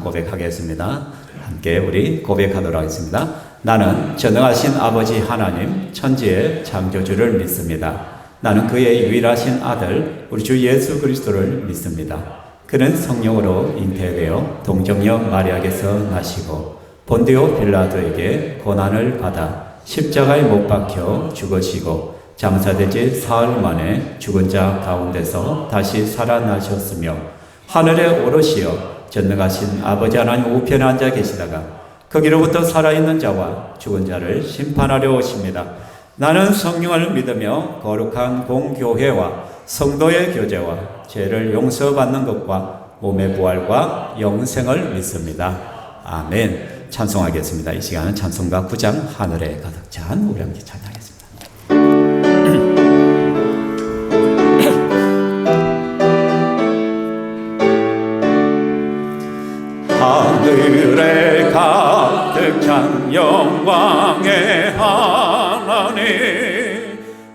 고백하겠습니다. 함께 우리 고백하도록 하겠습니다. 나는 전능하신 아버지 하나님 천지의 창조주를 믿습니다. 나는 그의 유일하신 아들 우리 주 예수 그리스도를 믿습니다. 그는 성령으로 잉태되어 동정녀 마리아에게서 나시고 본디오 빌라도에게 고난을 받아 십자가에 못 박혀 죽으시고 장사되지 사흘 만에 죽은 자 가운데서 다시 살아나셨으며 하늘에 오르시어 전능하신 아버지 하나님 우편에 앉아 계시다가 거기로부터 살아있는 자와 죽은 자를 심판하려 오십니다. 나는 성령을 믿으며 거룩한 공교회와 성도의 교제와 죄를 용서받는 것과 몸의 부활과 영생을 믿습니다. 아멘. 찬송하겠습니다. 이 시간은 찬송가 9장 하늘에 가득 찬 우리 함께 찬양하겠습니다. 하늘에 가득 찬 영광의 하나님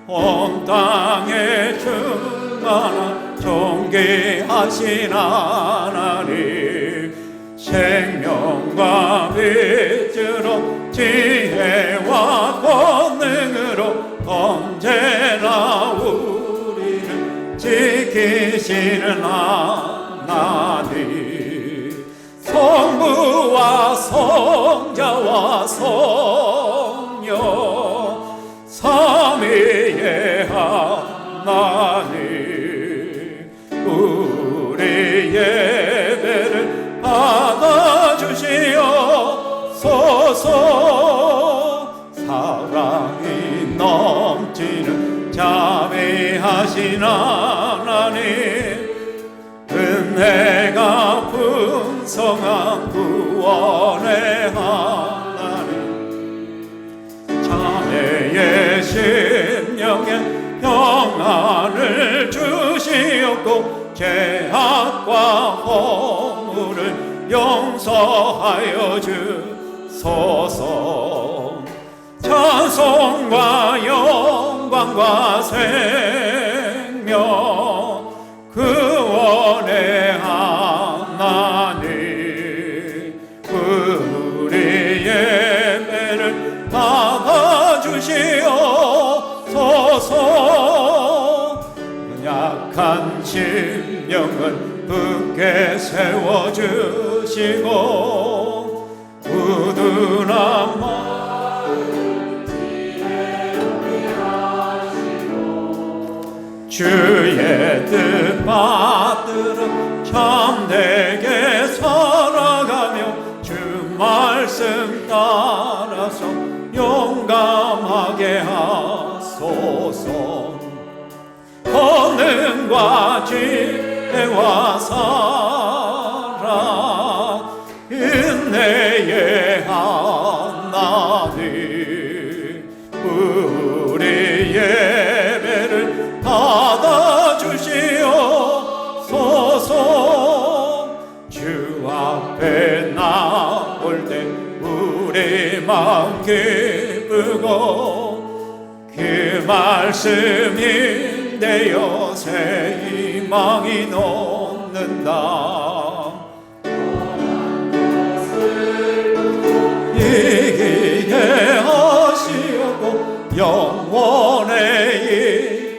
온 땅에 충만한 존귀하신 하나님 생명과 빛으로 지혜와 권능으로 언제나 우리를 지키시는 하나님 성부와 성자와 성령 삼위의 하나님 우리 예배를 받아주시옵소서 사랑이 넘치는 자비하신 하나님 은혜가 풍성한 구원의 하나님 자매의 심령에 평안을 주시옵고 죄악과 허물을 용서하여 주소서 찬송과 영광과 생명 구원의 하나님 우리 예배를 받아주시옵소서 약한 심령을 굳게 세워주시고 우둔한 마음 지혜롭게 하시고 주의 뜻 받들어 참되게 살아가며 주 말씀 따라서 용감하게 하소서 권능과 지혜와 사랑 은혜의 하나님 우리 예배를 받아주시옵소서 주 앞에 나올 때 우리 마음 기쁘고 그 말씀이 되어 새 희망이 넘는다 이기게 하시고 영원에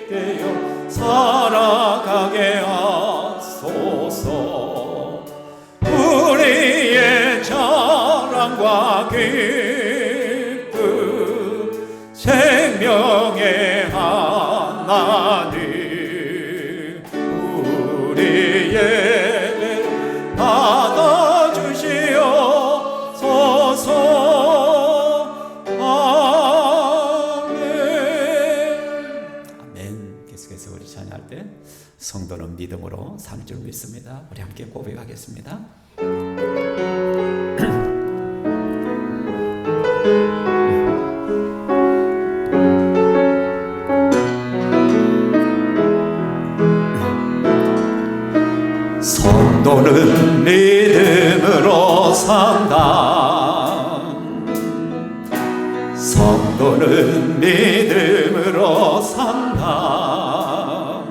있게요 살아가게 하소서 우리의 자랑과 기쁨 생명의 하나님 우리 예배 받아주시옵소서 아멘. 아멘. 계속해서 우리 찬양할 때 성도는 믿음으로 살 줄 믿습니다. 우리 함께 고백하겠습니다. 성도는 믿음으로 산다 성도는 믿음으로 산다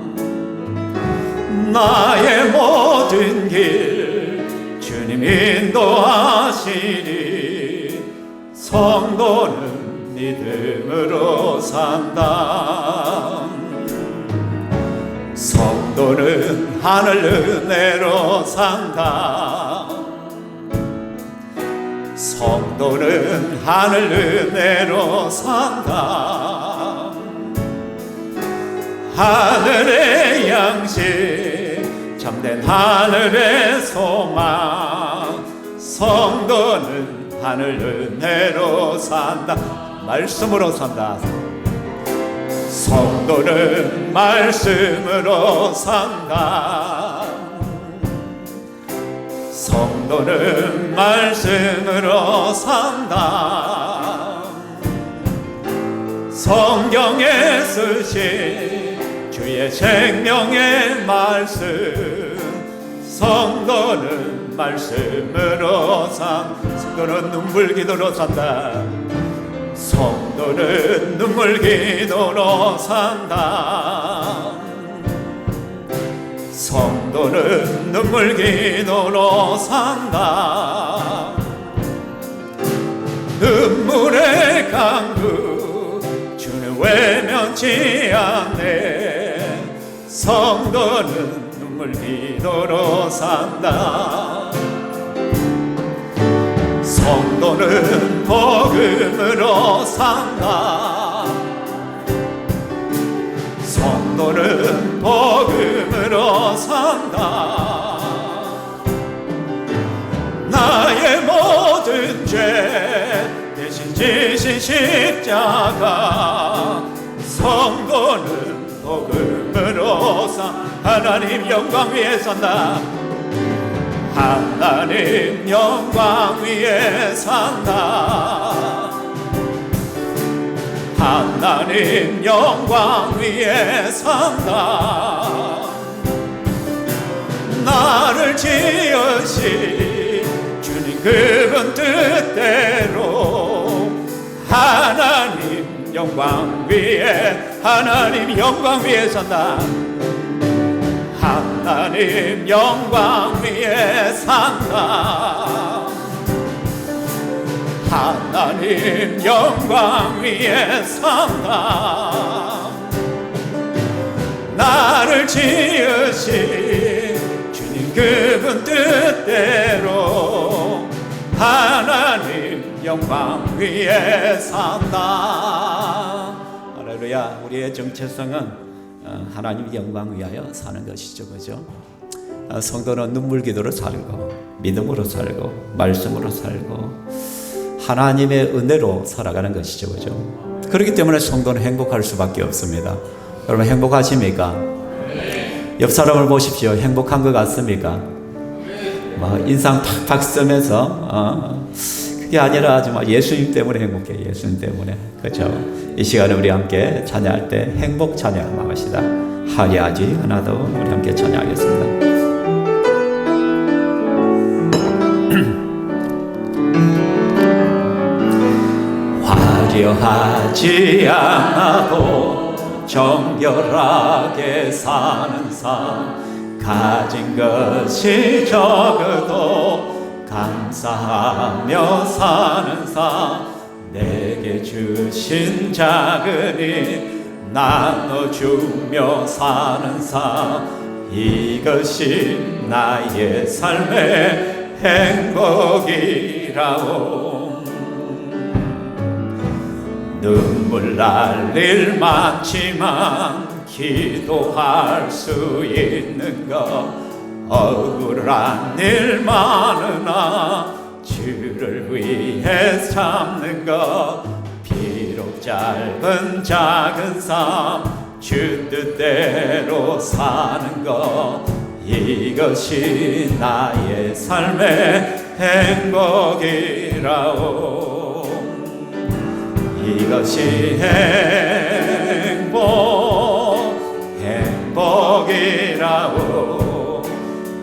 나의 모든 길 주님 인도하시니 성도는 믿음으로 산다. 성도는 하늘 은혜로 산다. 성도는 하늘 은혜로 산다. 하늘의 양식 참된 하늘의 소망. 성도는 하늘 은혜로 산다. 말씀으로 산다. 성도는 말씀으로 산다. 성도는 말씀으로 산다. 성경에 쓰신 주의 생명의 말씀. 성도는 말씀으로 성도는 눈물 기도로 산다. 성도는 눈물 기도로 산다. 성도는 눈물 기도로 산다. 눈물의 강구 주는 외면치 않네. 성도는 눈물 기도로 산다. 성도는 복음으로 산다. 성도는 복음으로 산다. 나의 모든 죄 대신 지신 십자가. 성도는 복음으로 산다. 하나님 영광 위에 산다. 하나님 영광 위에 산다. 하나님 영광 위에 산다. 나를 지으신 주님 그분 뜻대로. 하나님 영광 위에 하나님 영광 위에 산다. 하나님 영광 위에 산다. 하나님 영광 위에 산다. 나를 지으신 주님 그분 뜻대로. 하나님 영광 위에 산다. 할렐루야. 우리의 정체성은 하나님 영광 위하여 사는 것이죠, 그죠? 성도는 눈물 기도로 살고 믿음으로 살고 말씀으로 살고 하나님의 은혜로 살아가는 것이죠, 그죠? 그렇기 때문에 성도는 행복할 수밖에 없습니다. 여러분 행복하십니까? 네. 옆 사람을 보십시오. 행복한 것 같습니까? 네. 인상 탁탁 쓰면서 그게 아니라 정말 예수님 때문에 행복해. 예수님 때문에. 그렇죠? 이 시간에 우리 함께 찬양할 때 행복 찬양 합시다. 화려하지 않아도 우리 함께 찬양하겠습니다. 화려하지 않아도 정결하게 사는 삶. 가진 것이 적어도 감사하며 사는 삶. 내게 주신 작은 일 나눠주며 사는 삶. 이것이 나의 삶의 행복이라오. 눈물 날 일 많지만 기도할 수 있는 것. 억울한 일 많으나 주를 위해 참는 것. 비록 짧은 작은 삶 주 뜻대로 사는 것. 이것이 나의 삶의 행복이라오. 이것이 행복이라오.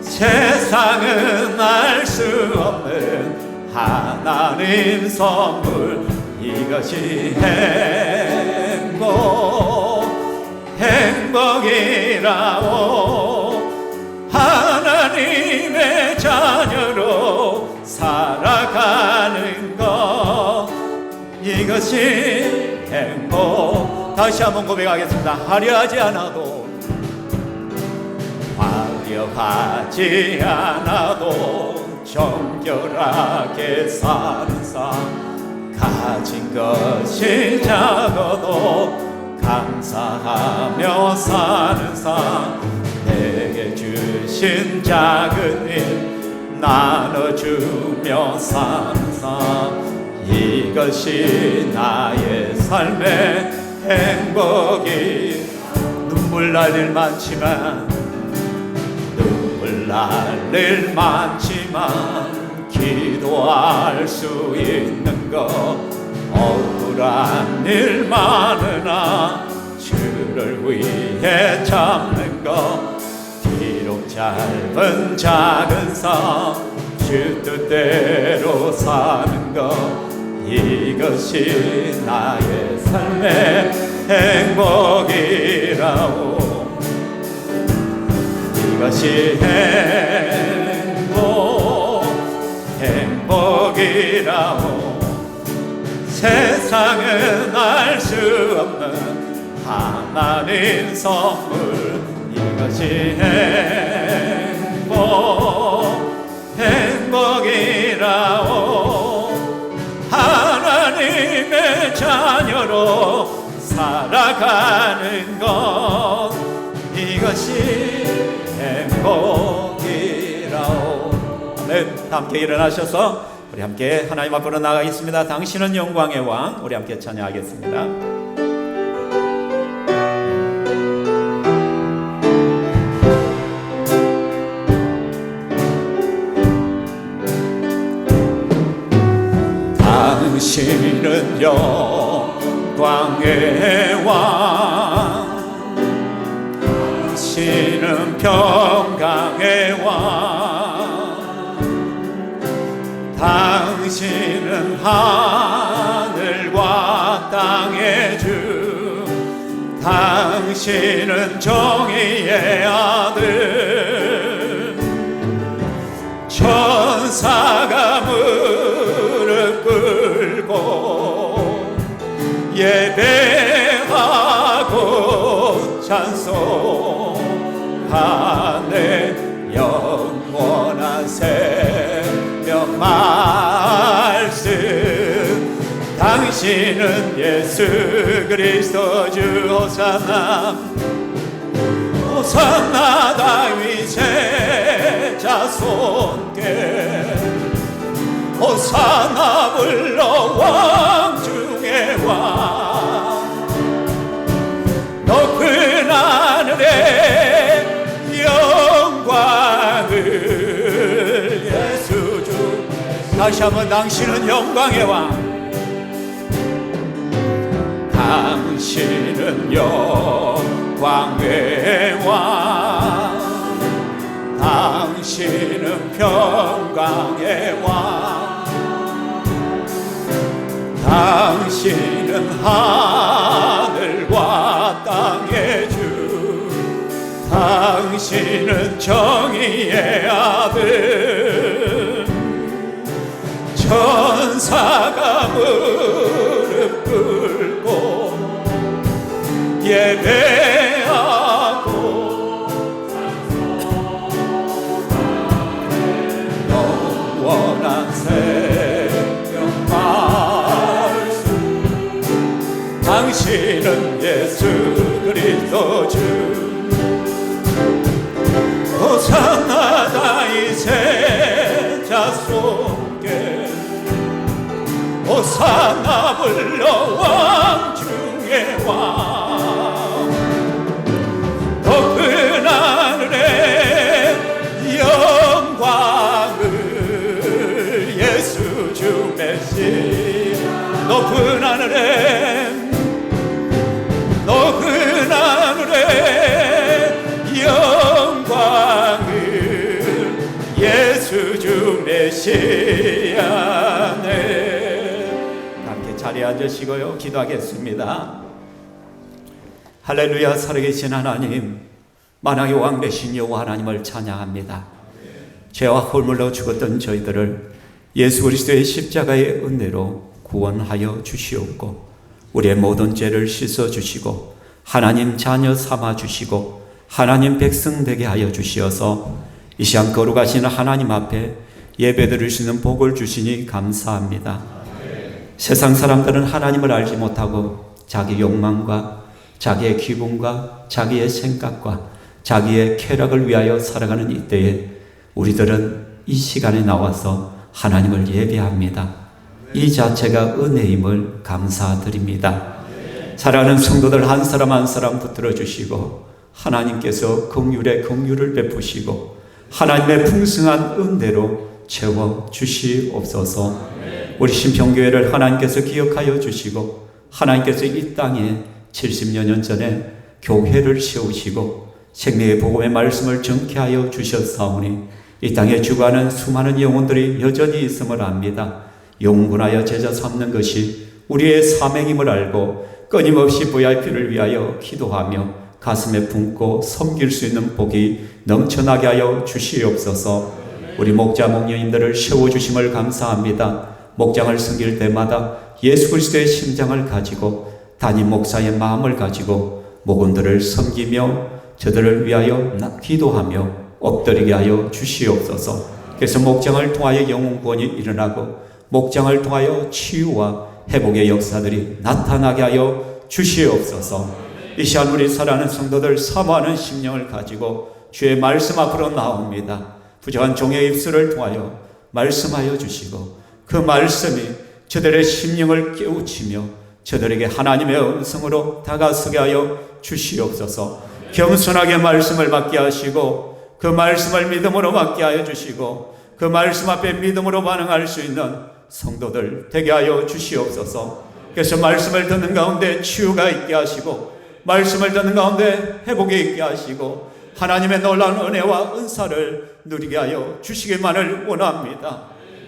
세상은 알 수 없는 하나님 선물. 이것이 행복이라오. 하나님의 자녀로 이것이 행복. 다시 한번 고백하겠습니다. 화려하지 않아도, 화려하지 않아도 정결하게 사는 삶, 가진 것이 작아도 감사하며 사는 삶, 내게 주신 작은 일 나눠주며 사는 삶, 이것이 나의 삶의 행복이. 눈물 날 일 많지만, 눈물 날 일 많지만 기도할 수 있는 것, 억울한 일 많으나 주를 위해 참는 것, 비록 짧은 작은 삶 주 뜻대로 사는 것, 이것이 나의 삶의 행복이라오. 이것이 행복이라오. 세상은 알 수 없는 하나님 선물, 이것이 행복이라오. 하나님의 자녀로 살아가는 것, 이것이 행복이라오. 아멘. 함께 일어나셔서 우리 함께 하나님 앞으로 나가겠습니다. 당신은 영광의 왕. 우리 함께 찬양하겠습니다. 당신은 영광의 왕, 당신은 평강의 왕, 당신은 하늘과 땅의 주, 당신은 정의의 아들. 천사가 무릎 꿇고 예배하고 찬송하네. 영원한 생명 말씀, 당신은 예수 그리스도 주. 호산나 호산나 다윗의 자손께, 호산나 불러 왕 중의 왕. 높은 하늘에 영광을 예수 주. 다시 한번 당신은 영광의 왕, 당신은 영광의 왕, 당신은 평강의 왕, 당신은 하늘과 땅의 주, 당신은 정의의 아들. 천사가 무릎 꿇고 예배하고 영원한 생명 말씀, 당신은 예수 그리스도 주. 호산나 다윗의 자손께, 호산나 불러 왕 중의 왕. 높은 하늘에 영광을 예수 주 메시. 높은 하늘에, 높은 하늘에 영광을 예수 주 메시아네. 자리에 앉으시고요, 기도하겠습니다. 할렐루야. 살아계신 하나님, 만왕의 왕 되신 여호와 하나님을 찬양합니다. 죄와 허물로 죽었던 저희들을 예수 그리스도의 십자가의 은혜로 구원하여 주시옵고 우리의 모든 죄를 씻어주시고 하나님 자녀 삼아주시고 하나님 백성 되게 하여 주시어서 이 시간 거룩하신 하나님 앞에 예배드릴 수 있는 복을 주시니 감사합니다. 세상 사람들은 하나님을 알지 못하고 자기 욕망과 자기의 기분과 자기의 생각과 자기의 쾌락을 위하여 살아가는 이때에 우리들은 이 시간에 나와서 하나님을 예배합니다. 이 자체가 은혜임을 감사드립니다. 사랑하는 성도들 한 사람 한 사람 붙들어 주시고 하나님께서 긍휼에 긍휼을 베푸시고 하나님의 풍성한 은혜로 채워 주시옵소서. 우리 신평교회를 하나님께서 기억하여 주시고 하나님께서 이 땅에 70여 년 전에 교회를 세우시고 생명의 복음의 말씀을 전케하여 주셨사오니 이 땅에 죽어가는 수많은 영혼들이 여전히 있음을 압니다. 영분하여 제자 삼는 것이 우리의 사명임을 알고 끊임없이 VIP를 위하여 기도하며 가슴에 품고 섬길 수 있는 복이 넘쳐나게 하여 주시옵소서. 우리 목자 목녀님들을 세워주심을 감사합니다. 목장을 섬길 때마다 예수 그리스도의 심장을 가지고 담임 목사의 마음을 가지고 목원들을 섬기며 저들을 위하여 기도하며 엎드리게 하여 주시옵소서. 그래서 목장을 통하여 영혼 구원이 일어나고 목장을 통하여 치유와 회복의 역사들이 나타나게 하여 주시옵소서. 이 시간 우리 사랑하는 성도들 사모하는 심령을 가지고 주의 말씀 앞으로 나옵니다. 부족한 종의 입술을 통하여 말씀하여 주시고 그 말씀이 저들의 심령을 깨우치며 저들에게 하나님의 음성으로 다가서게 하여 주시옵소서. 겸손하게 말씀을 받게 하시고 그 말씀을 믿음으로 받게 하여 주시고 그 말씀 앞에 믿음으로 반응할 수 있는 성도들 되게 하여 주시옵소서. 그래서 말씀을 듣는 가운데 치유가 있게 하시고 말씀을 듣는 가운데 회복이 있게 하시고 하나님의 놀라운 은혜와 은사를 누리게 하여 주시기만을 원합니다.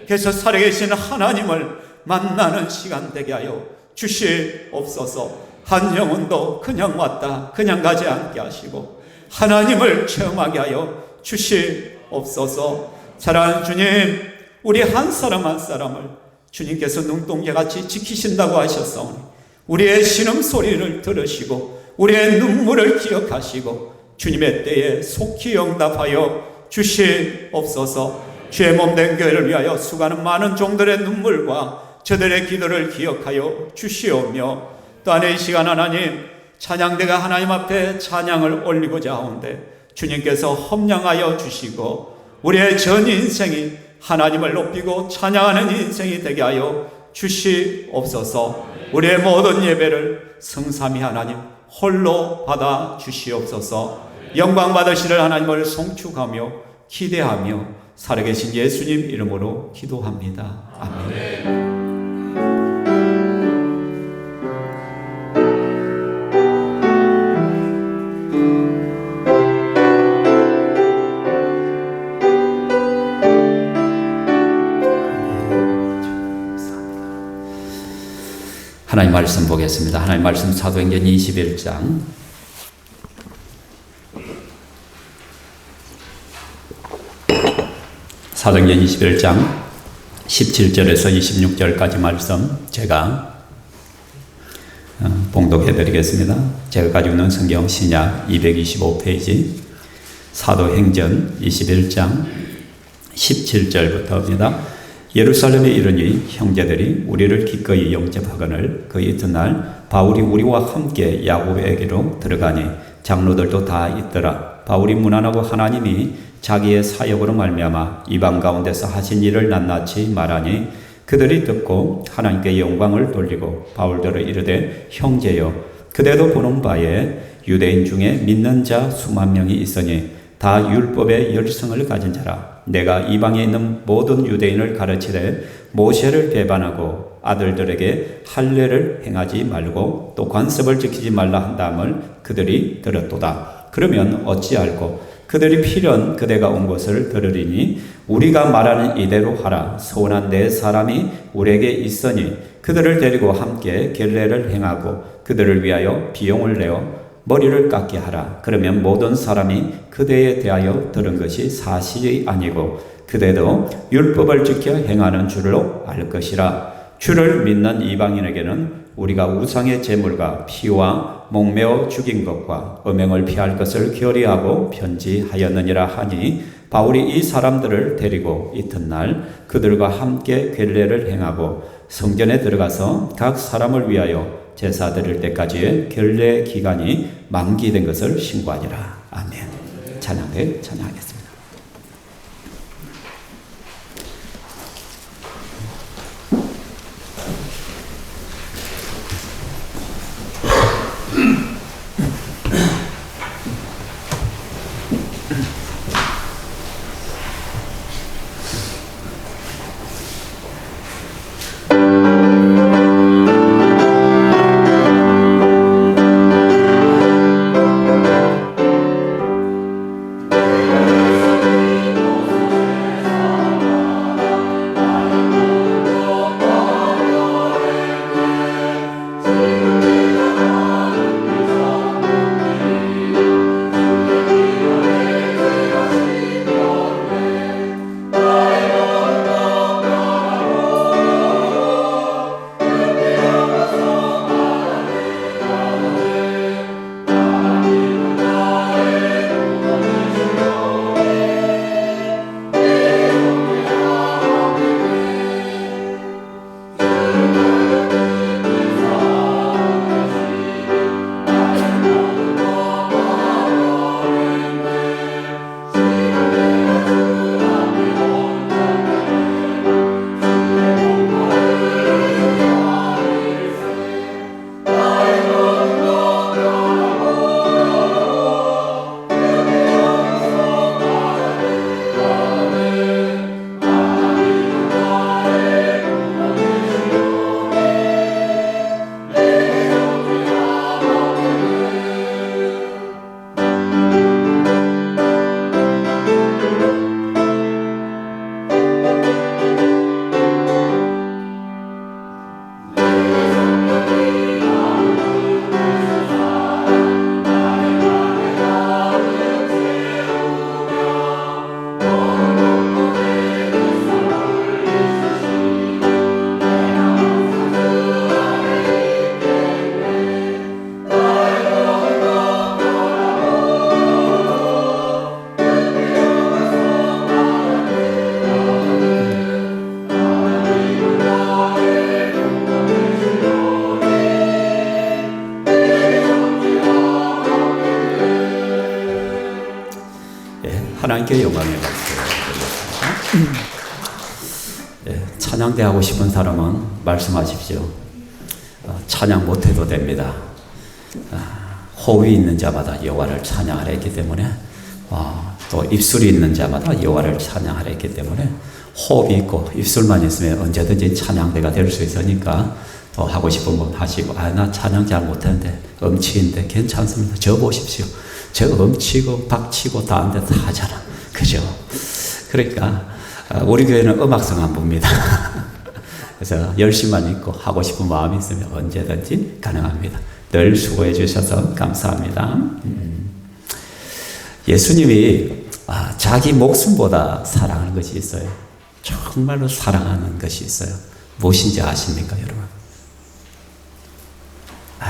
그래서 살아계신 하나님을 만나는 시간 되게 하여 주시옵소서. 한 영혼도 그냥 왔다 그냥 가지 않게 하시고 하나님을 체험하게 하여 주시옵소서. 사랑하는 주님, 우리 한 사람 한 사람을 주님께서 눈동자같이 지키신다고 하셨사오니 우리의 신음소리를 들으시고 우리의 눈물을 기억하시고 주님의 때에 속히 응답하여 주시옵소서. 주의 몸된 교회를 위하여 수고하는 많은 종들의 눈물과 저들의 기도를 기억하여 주시오며 또한 이 시간 하나님 찬양대가 하나님 앞에 찬양을 올리고자 하는데 주님께서 험량하여 주시고 우리의 전 인생이 하나님을 높이고 찬양하는 인생이 되게 하여 주시옵소서. 우리의 모든 예배를 성삼위 하나님 홀로 받아 주시옵소서. 영광 받으시를 하나님을 송축하며 기대하며 살아계신 예수님 이름으로 기도합니다. 아멘. 하나님 말씀 보겠습니다. 하나님 말씀 사도행전 21장 사도행전 21장 17절에서 26절까지 말씀 제가 봉독해 드리겠습니다. 제가 가지고 있는 성경 신약 225페이지 사도행전 21장 17절부터입니다. 예루살렘에 이르니 형제들이 우리를 기꺼이 영접하거늘 그 이튿날 바울이 우리와 함께 야고보에게로 들어가니 장로들도 다 있더라. 바울이 문안하고 하나님이 자기의 사역으로 말미암아 이방 가운데서 하신 일을 낱낱이 말하니 그들이 듣고 하나님께 영광을 돌리고 바울들을 이르되 형제여 그대도 보는 바에 유대인 중에 믿는 자 수만 명이 있으니 다 율법의 열성을 가진 자라. 내가 이방에 있는 모든 유대인을 가르치되 모세를 배반하고 아들들에게 할례를 행하지 말고 또 관습을 지키지 말라 한다음을 그들이 들었도다. 그러면 어찌할꼬 그들이 필연 그대가 온 것을 들으리니 우리가 말하는 이대로 하라. 서원한 네 사람이 우리에게 있으니 그들을 데리고 함께 결례를 행하고 그들을 위하여 비용을 내어 머리를 깎게 하라. 그러면 모든 사람이 그대에 대하여 들은 것이 사실이 아니고 그대도 율법을 지켜 행하는 줄로 알 것이라. 주를 믿는 이방인에게는 우리가 우상의 제물과 피와 목매어 죽인 것과 음행을 피할 것을 결의하고 편지하였느니라 하니 바울이 이 사람들을 데리고 이튿날 그들과 함께 궤례를 행하고 성전에 들어가서 각 사람을 위하여 제사 드릴 때까지의 궤례 기간이 만기된 것을 신고하니라. 아멘. 찬양하겠습니다. 하나님께 영광을 받습니다. 찬양대 하고 싶은 사람은 말씀하십시오. 찬양 못해도 됩니다. 호흡이 있는 자마다 여호와를 찬양하라 했기 때문에 또 입술이 있는 자마다 여호와를 찬양하라 했기 때문에 호흡이 있고 입술만 있으면 언제든지 찬양대가 될 수 있으니까 또 하고 싶은 분 하시고 나 찬양 잘 못하는데 음치인데 괜찮습니다. 저 보십시오. 저 음치고 박치고 다 하는데 다 하잖아. 그죠? 그러니까 우리 교회는 음악성 안부입니다. 그래서 열심만 있고 하고 싶은 마음이 있으면 언제든지 가능합니다. 늘 수고해 주셔서 감사합니다. 예수님이 자기 목숨보다 사랑하는 것이 있어요. 정말로 사랑하는 것이 있어요. 무엇인지 아십니까, 여러분?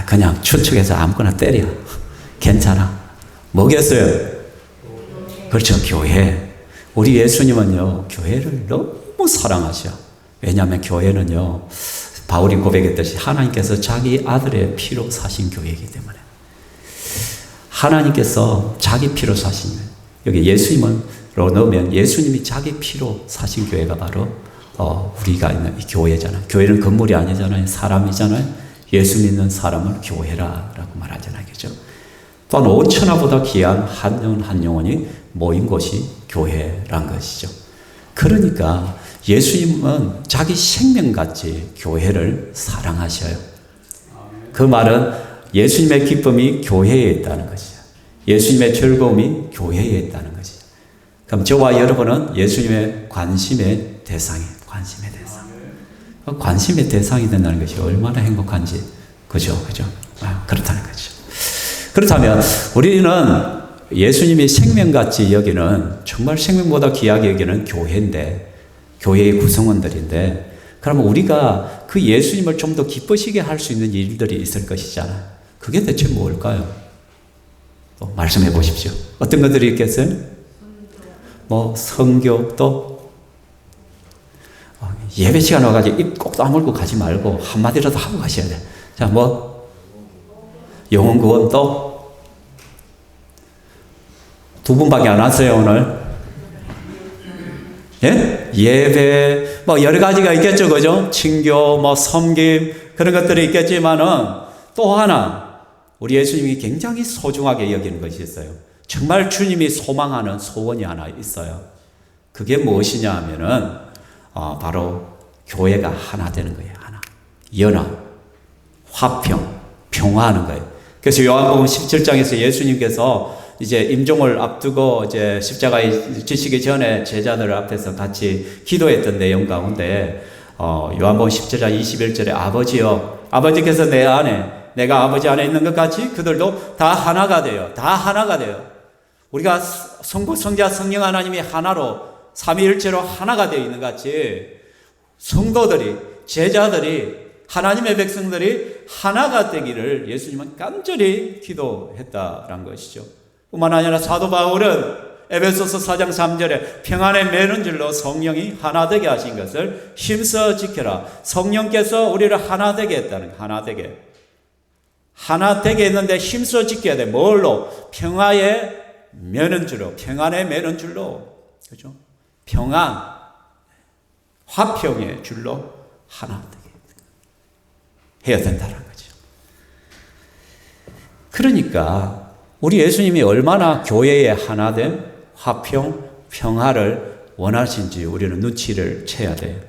그냥 추측해서 아무거나 때려. 괜찮아. 뭐겠어요? 그렇죠, 교회. 우리 예수님은요, 교회를 너무 사랑하셔. 왜냐하면 교회는요, 바울이 고백했듯이 하나님께서 자기 아들의 피로 사신 교회이기 때문에. 하나님께서 자기 피로 사신 거예요. 여기 예수님으로 넣으면 예수님이 자기 피로 사신 교회가 바로 우리가 있는 이 교회잖아요. 교회는 건물이 아니잖아요. 사람이잖아요. 예수 믿는 사람을 교회라고 말하잖아요. 그죠? 또한 5천하보다 귀한 한 영혼 한 영혼이 모인 곳이 교회란 것이죠. 그러니까 예수님은 자기 생명같이 교회를 사랑하셔요. 그 말은 예수님의 기쁨이 교회에 있다는 것이죠. 예수님의 즐거움이 교회에 있다는 것이죠. 그럼 저와 여러분은 예수님의 관심의 대상이에요. 관심의 대상. 관심의 대상이 된다는 것이 얼마나 행복한지. 그죠? 그렇다는 거죠. 그렇다면 우리는 예수님이 생명같이 여기는, 정말 생명보다 귀하게 여기는 교회인데, 교회의 구성원들인데, 그러면 우리가 그 예수님을 좀 더 기쁘시게 할 수 있는 일들이 있을 것이잖아요. 그게 대체 뭘까요? 또 말씀해 보십시오. 어떤 것들이 있겠어요? 뭐 선교, 또 예배 시간 와가지고 입 꼭 다물고 가지 말고 한마디라도 하고 가셔야 돼요. 자, 뭐 영혼 구원, 또 두 분밖에 안 왔어요 오늘. 예? 예배, 뭐 여러 가지가 있겠죠, 그죠? 친교, 뭐 섬김, 그런 것들이 있겠지만은 또 하나, 우리 예수님이 굉장히 소중하게 여기는 것이 있어요. 정말 주님이 소망하는 소원이 하나 있어요. 그게 무엇이냐 하면은, 바로 교회가 하나 되는 거예요, 하나. 연합, 화평, 평화하는 거예요. 그래서 요한복음 17장에서 예수님께서 이제 임종을 앞두고 이제 십자가에 지시기 전에 제자들 앞에서 같이 기도했던 내용 가운데 요한복음 17장 21절에 아버지여, 아버지께서 내 안에, 내가 아버지 안에 있는 것 같이 그들도 다 하나가 돼요. 다 하나가 돼요. 우리가 성부, 성자, 성령 하나님이 하나로 삼위일체로 하나가 되어 있는 것 같이 성도들이, 제자들이, 하나님의 백성들이 하나가 되기를 예수님은 간절히 기도했다라는 것이죠. 뿐만 아니라 사도 바울은 에베소서 4장 3절에 평안에 매는 줄로 성령이 하나 되게 하신 것을 힘써 지켜라. 성령께서 우리를 하나 되게 했다는 거예요. 하나 되게 했는데 힘써 지켜야 돼. 뭘로? 평화에 매는 줄로, 평안에 매는 줄로, 그죠? 평안, 화평의 줄로 하나 되게 해야 된다는 거죠. 그러니까 우리 예수님이 얼마나 교회의 하나됨, 화평, 평화를 원하신지 우리는 눈치를 채야 돼요.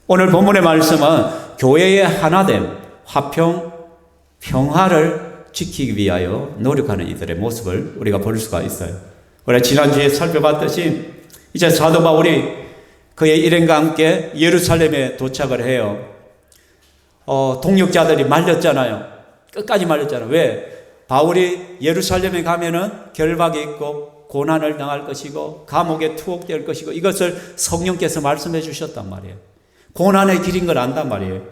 오늘 본문의 말씀은 교회의 하나됨, 화평, 평화를 지키기 위하여 노력하는 이들의 모습을 우리가 볼 수가 있어요. 우리가 지난주에 살펴봤듯이 이제 사도 바울이 그의 일행과 함께 예루살렘에 도착을 해요. 동역자들이 말렸잖아요. 끝까지 말렸잖아요. 왜? 바울이 예루살렘에 가면은 결박이 있고 고난을 당할 것이고 감옥에 투옥될 것이고 이것을 성령께서 말씀해 주셨단 말이에요. 고난의 길인 걸 안단 말이에요.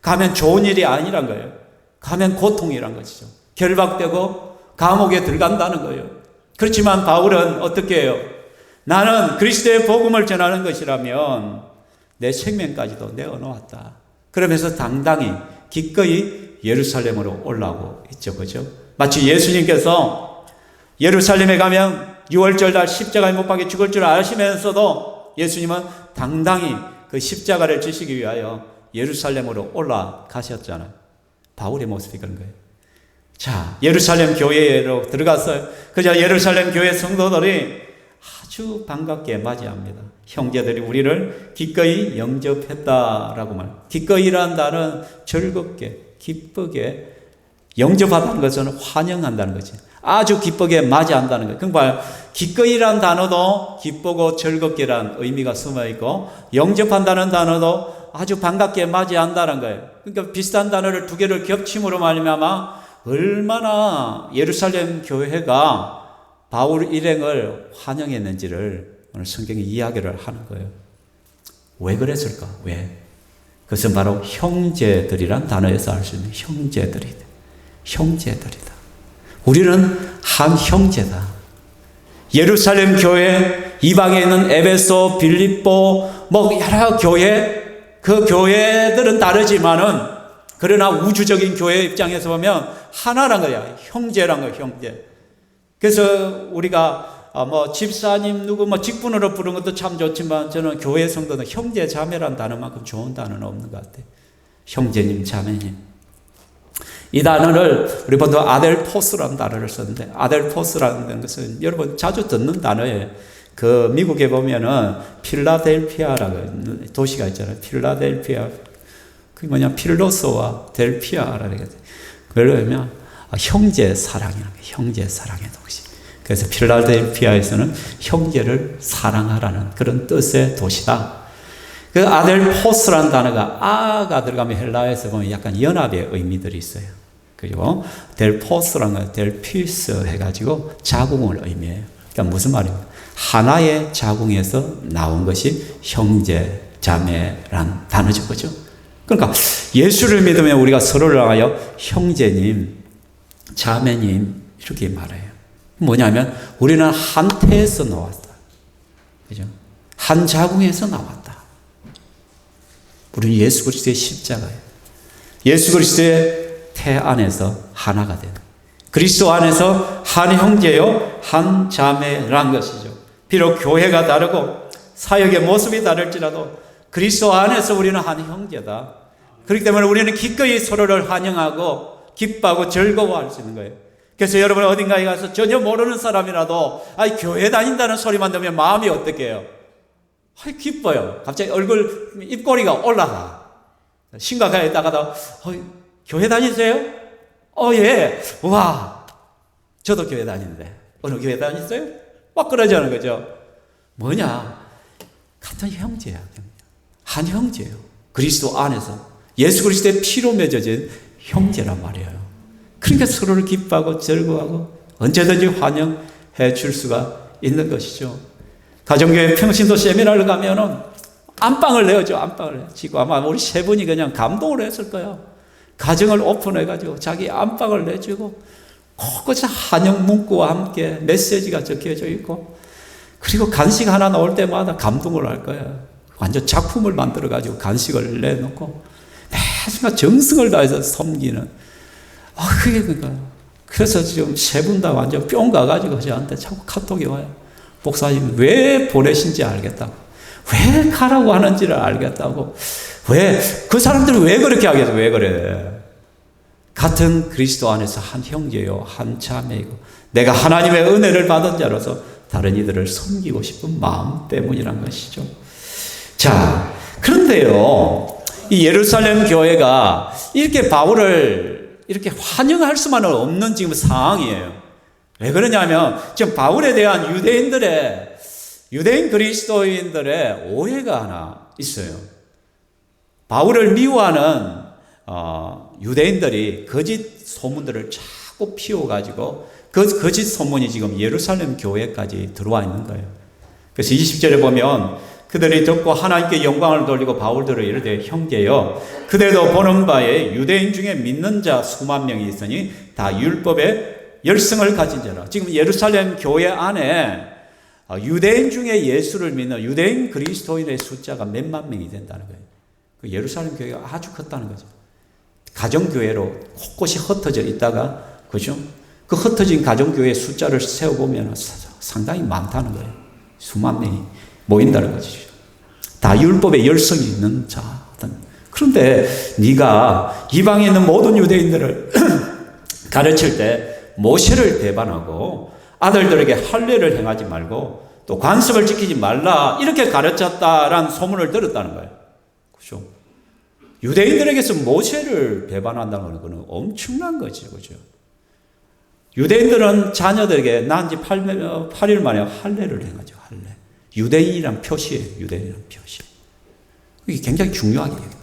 가면 좋은 일이 아니란 거예요. 가면 고통이란 것이죠. 결박되고 감옥에 들어간다는 거예요. 그렇지만 바울은 어떻게 해요? 나는 그리스도의 복음을 전하는 것이라면 내 생명까지도 내어놓았다. 그러면서 당당히 기꺼이 예루살렘으로 올라오고 있죠. 그죠? 마치 예수님께서 예루살렘에 가면 6월절 날 십자가에 못 박혀 죽을 줄 아시면서도 예수님은 당당히 그 십자가를 지시기 위하여 예루살렘으로 올라가셨잖아요. 바울의 모습이 그런 거예요. 자, 예루살렘 교회로 들어갔어요. 그저 예루살렘 교회 성도들이 아주 반갑게 맞이합니다. 형제들이 우리를 기꺼이 영접했다라고 말. 기꺼이라는 단어는 즐겁게, 기쁘게 영접한다는 것은 환영한다는 거지. 아주 기쁘게 맞이한다는 거예요. 그러니까 기꺼이라는 단어도 기쁘고 즐겁게라는 의미가 숨어 있고 영접한다는 단어도 아주 반갑게 맞이한다는 거예요. 그러니까 비슷한 단어를 두 개를 겹침으로 말미암아 얼마나 예루살렘 교회가 바울 일행을 환영했는지를 오늘 성경이 이야기를 하는 거예요. 왜 그랬을까? 왜? 그것은 바로 형제들이란 단어에서 알 수 있는 형제들이다. 형제들이다. 우리는 한 형제다. 예루살렘 교회, 이방에 있는 에베소, 빌립보, 뭐 여러 교회, 그 교회들은 다르지만은 그러나 우주적인 교회 입장에서 보면 하나란 거야. 형제란 거야, 형제. 그래서 우리가 뭐 집사님 누구 뭐 직분으로 부르는 것도 참 좋지만 저는 교회 성도는 형제 자매란 단어만큼 좋은 단어는 없는 것 같아요. 형제님, 자매님. 이 단어를 우리 보통 아델포스라는 단어를 썼는데 아델포스라는 것은 여러분 자주 듣는 단어예요. 그 미국에 보면은 필라델피아라는 도시가 있잖아요. 필라델피아. 그게 뭐냐? 필로소와 델피아라는 게. 그러면 형제 사랑이라는 거예요. 형제 사랑의 도시. 그래서 필라델피아에서는 형제를 사랑하라는 그런 뜻의 도시다. 그 아델포스라는 단어가 아가 들어가면 헬라어에서 보면 약간 연합의 의미들이 있어요. 그리고 델포스라는 건 델피스 해가지고 자궁을 의미해요. 그러니까 무슨 말입니까? 하나의 자궁에서 나온 것이 형제, 자매란 단어죠. 그죠? 그러니까 예수를 믿으면 우리가 서로를 향하여 형제님, 자매님 이렇게 말해요. 뭐냐면 우리는 한 태에서 나왔다. 그죠? 한 자궁에서 나왔다. 우리는 예수 그리스도의 십자가예요. 예수 그리스도의 태 안에서 하나가 되는, 그리스도 안에서 한 형제요 한 자매란 것이죠. 비록 교회가 다르고 사역의 모습이 다를지라도 그리스도 안에서 우리는 한 형제다. 그렇기 때문에 우리는 기꺼이 서로를 환영하고 기뻐하고 즐거워할 수 있는 거예요. 그래서 여러분 어딘가에 가서 전혀 모르는 사람이라도 교회 다닌다는 소리만 들으면 마음이 어떻게 해요? 기뻐요. 갑자기 얼굴 입꼬리가 올라가. 심각하다가도 교회 다니세요? 예. 와, 저도 교회 다니는데 어느 교회 다니세요? 막 그러자는 거죠. 뭐냐? 같은 형제야. 한 형제예요. 그리스도 안에서 예수 그리스도의 피로 맺어진 형제란 말이에요. 그러니까 서로를 기뻐하고 즐거워하고 언제든지 환영해 줄 수가 있는 것이죠. 가정교회 평신도 세미나를 가면은 안방을 내어줘. 안방을 지고 아마 우리 세 분이 그냥 감동을 했을 거예요. 가정을 오픈해가지고 자기 안방을 내주고 곳곳에 환영 문구와 함께 메시지가 적혀져 있고, 그리고 간식 하나 나올 때마다 감동을 할 거예요. 완전 작품을 만들어가지고 간식을 내놓고 매 순간 정성을 다해서 섬기는. 그게 그니까. 그래서 지금 세 분 다 완전 뿅 가가지고 저한테 자꾸 카톡이 와요. 목사님 왜 보내신지 알겠다고, 왜 가라고 하는지를 알겠다고, 왜 그 사람들은 왜 그렇게 하겠어, 왜 그래. 같은 그리스도 안에서 한 형제요 한 자매이고 내가 하나님의 은혜를 받은 자로서 다른 이들을 섬기고 싶은 마음 때문이란 것이죠. 자, 그런데요 이 예루살렘 교회가 이렇게 바울을 이렇게 환영할 수만은 없는 지금 상황이에요. 왜 그러냐면 지금 바울에 대한 유대인 그리스도인들의 오해가 하나 있어요. 바울을 미워하는 유대인들이 거짓 소문들을 자꾸 피워가지고 그 거짓 소문이 지금 예루살렘 교회까지 들어와 있는 거예요. 그래서 20절에 보면 그들이 듣고 하나님께 영광을 돌리고 바울들을 이르되 형제여 그대도 보는 바에 유대인 중에 믿는 자 수만 명이 있으니 다 율법의 열성을 가진 자라. 지금 예루살렘 교회 안에 유대인 중에 예수를 믿는 유대인 그리스도인의 숫자가 몇만 명이 된다는 거예요. 그 예루살렘 교회가 아주 컸다는 거죠. 가정교회로 곳곳이 흩어져 있다가, 그죠? 그 흩어진 가정교회 숫자를 세어보면 상당히 많다는 거예요. 수만 명이 모인다는 거죠. 다 율법의 열성이 있는 자. 그런데 네가 이방에 있는 모든 유대인들을 가르칠 때 모세를 배반하고 아들들에게 할례를 행하지 말고 또 관습을 지키지 말라 이렇게 가르쳤다라는 소문을 들었다는 거예요. 그죠? 유대인들에게서 모세를 배반한다는 것은 엄청난 거죠. 그죠? 유대인들은 자녀들에게 난 지 8일 만에 할례를 행하죠. 할례. 유대인이란 표시예요. 유대인이란 표시. 이게 굉장히 중요하게 여깁니다.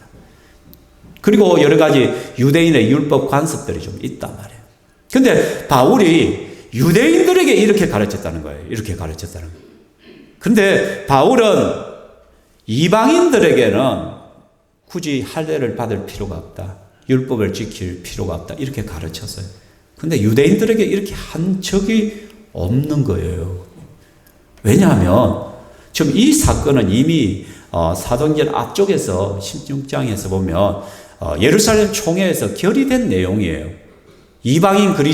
그리고 여러 가지 유대인의 율법 관습들이 좀 있단 말이에요. 근데 바울이 유대인들에게 이렇게 가르쳤다는 거예요. 이렇게 가르쳤다는 거예요. 근데 바울은 이방인들에게는 굳이 할례를 받을 필요가 없다. 율법을 지킬 필요가 없다. 이렇게 가르쳤어요. 근데 유대인들에게 이렇게 한 적이 없는 거예요. 왜냐하면 지금 이 사건은 이미 사도행전 앞쪽에서 16장에서 보면 예루살렘 총회에서 결의된 내용이에요. 이방인들이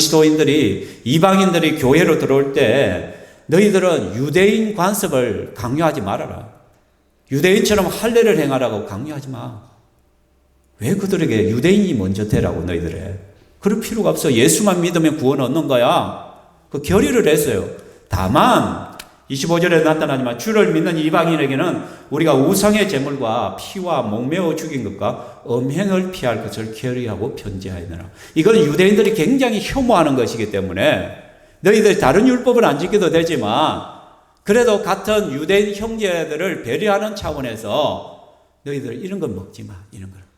교회로 들어올 때 너희들은 유대인 관습을 강요하지 말아라. 유대인처럼 할례를 행하라고 강요하지 마. 왜 그들에게 유대인이 먼저 되라고 너희들에. 그럴 필요가 없어. 예수만 믿으면 구원 얻는 거야. 그 결의를 했어요. 다만 25절에 나타나지만 주를 믿는 이방인에게는 우리가 우상의 제물과 피와 목매어 죽인 것과 음행을 피할 것을 결의하고 편지하였느라. 이건 유대인들이 굉장히 혐오하는 것이기 때문에 너희들이 다른 율법을 안 지켜도 되지만 그래도 같은 유대인 형제들을 배려하는 차원에서 너희들 이런 건 먹지 마.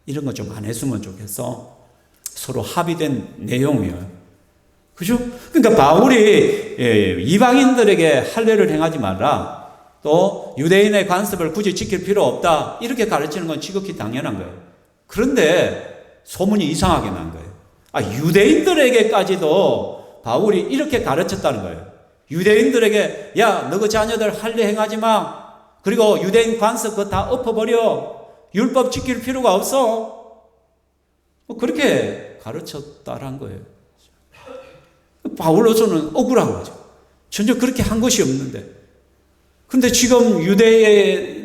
이런 거 좀 안 했으면 좋겠어. 서로 합의된 내용이에요. 그죠? 그러니까 바울이 이방인들에게 할례를 행하지 말라. 또 유대인의 관습을 굳이 지킬 필요 없다. 이렇게 가르치는 건 지극히 당연한 거예요. 그런데 소문이 이상하게 난 거예요. 유대인들에게까지도 바울이 이렇게 가르쳤다는 거예요. 유대인들에게 야, 너 그 자녀들 할례 행하지 마. 그리고 유대인 관습 그거 다 엎어버려. 율법 지킬 필요가 없어. 그렇게 가르쳤다는 거예요. 바울로서는 억울한 거죠. 전혀 그렇게 한 것이 없는데. 근데 지금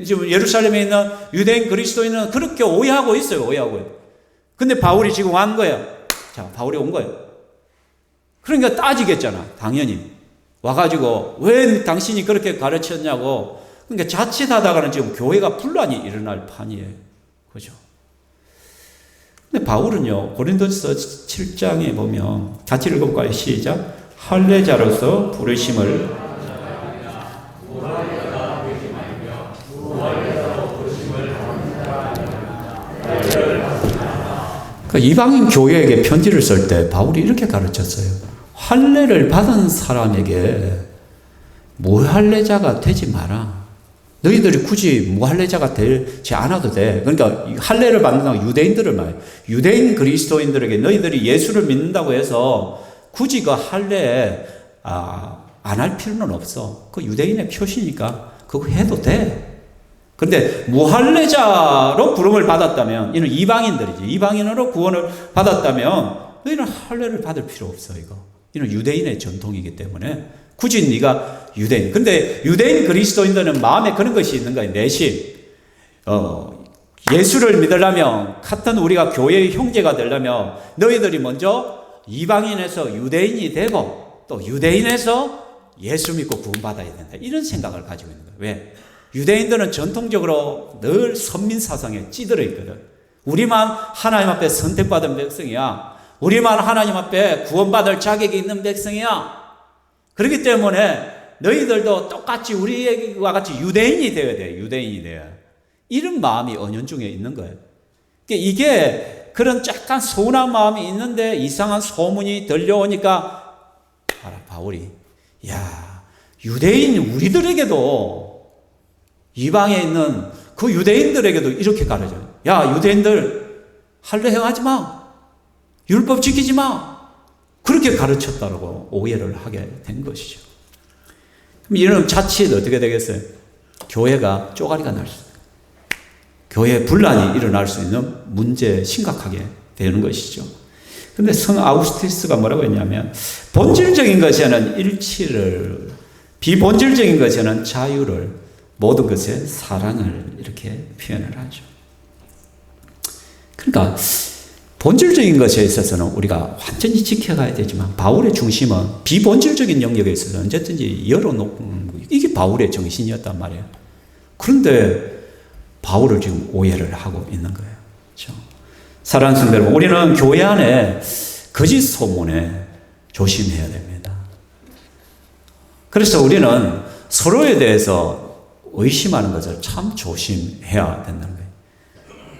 지금 예루살렘에 있는 유대인 그리스도인은 그렇게 오해하고 있어요. 근데 바울이 지금 온 거예요. 자, 바울이 온 거예요. 그러니까 따지겠잖아. 당연히. 와가지고 왜 당신이 그렇게 가르쳤냐고. 그러니까 자칫하다가는 지금 교회가 분란이 일어날 판이에요. 그죠? 근데 바울은요, 고린도서 7장에 보면 같이 읽어볼까요? 시작. 할례자로서 부르심을 이방인 교회에게 편지를 쓸 때 바울이 이렇게 가르쳤어요. 할례를 받은 사람에게 무할례자가 되지 마라. 너희들이 굳이 무할례자가 되지 않아도 돼. 그러니까 할례를 받는다고 유대인들을 말해요. 유대인 그리스도인들에게 너희들이 예수를 믿는다고 해서 굳이 그 할례 안 할 필요는 없어. 그 유대인의 표시니까 그거 해도 돼. 그런데 무할례자로 부름을 받았다면, 이는 이방인들이지. 이방인으로 구원을 받았다면 너희는 할례를 받을 필요 없어. 이는 유대인의 전통이기 때문에 굳이 네가 유대인. 근데 유대인 그리스도인들은 마음에 그런 것이 있는 거예요. 내심. 예수를 믿으려면, 같은 우리가 교회의 형제가 되려면 너희들이 먼저 이방인에서 유대인이 되고 또 유대인에서 예수 믿고 구원받아야 된다. 이런 생각을 가지고 있는 거예요. 왜? 유대인들은 전통적으로 늘 선민 사상에 찌들어 있거든. 우리만 하나님 앞에 선택받은 백성이야. 우리만 하나님 앞에 구원받을 자격이 있는 백성이야. 그렇기 때문에 너희들도 똑같이 우리와 같이 유대인이 되어야 돼. 유대인이 돼야. 이런 마음이 은연중에 있는 거예요. 이게 그런 약간 서운한 마음이 있는데 이상한 소문이 들려오니까 바울이 유대인 우리들에게도 이방에 있는 그 유대인들에게도 이렇게 가르쳐요. 야, 유대인들 할례 행하지 마. 율법 지키지 마. 그렇게 가르쳤다고 오해를 하게 된 것이죠. 그럼 이런 자칫 어떻게 되겠어요? 교회가 쪼가리가 날 수 있어요. 교회 분란이 일어날 수 있는 문제 심각하게 되는 것이죠. 그런데 성 아우구스티스가 뭐라고 했냐면 본질적인 것에는 일치를, 비본질적인 것에는 자유를, 모든 것에 사랑을 이렇게 표현을 하죠. 그러니까 본질적인 것에 있어서는 우리가 완전히 지켜가야 되지만 바울의 중심은 비본질적인 영역에 있어서 언제든지 열어놓는 거예요. 이게 바울의 정신이었단 말이에요. 그런데 바울을 지금 오해를 하고 있는 거예요. 그렇죠? 사랑하는 성도 여러분, 우리는 교회 안에 거짓 소문에 조심해야 됩니다. 그래서 우리는 서로에 대해서 의심하는 것을 참 조심해야 된다는 거예요.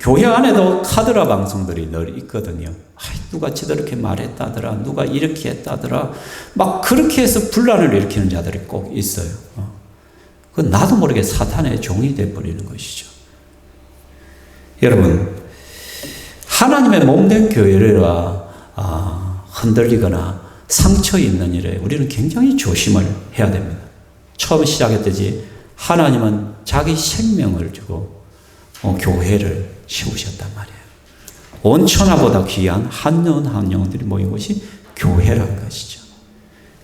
교회 안에도 카드라 방송들이 늘 있거든요. 누가 저렇게 말했다더라, 누가 이렇게 했다더라, 막 그렇게 해서 분란을 일으키는 자들이 꼭 있어요. 그건 나도 모르게 사탄의 종이 되어버리는 것이죠. 여러분, 하나님의 몸된 교회가 흔들리거나 상처 있는 일에 우리는 굉장히 조심을 해야 됩니다. 처음 시작했듯이 하나님은 자기 생명을 주고 교회를 세우셨단 말이에요. 온 천하보다 귀한 한 영혼들이 모인 곳이 교회라는 것이죠.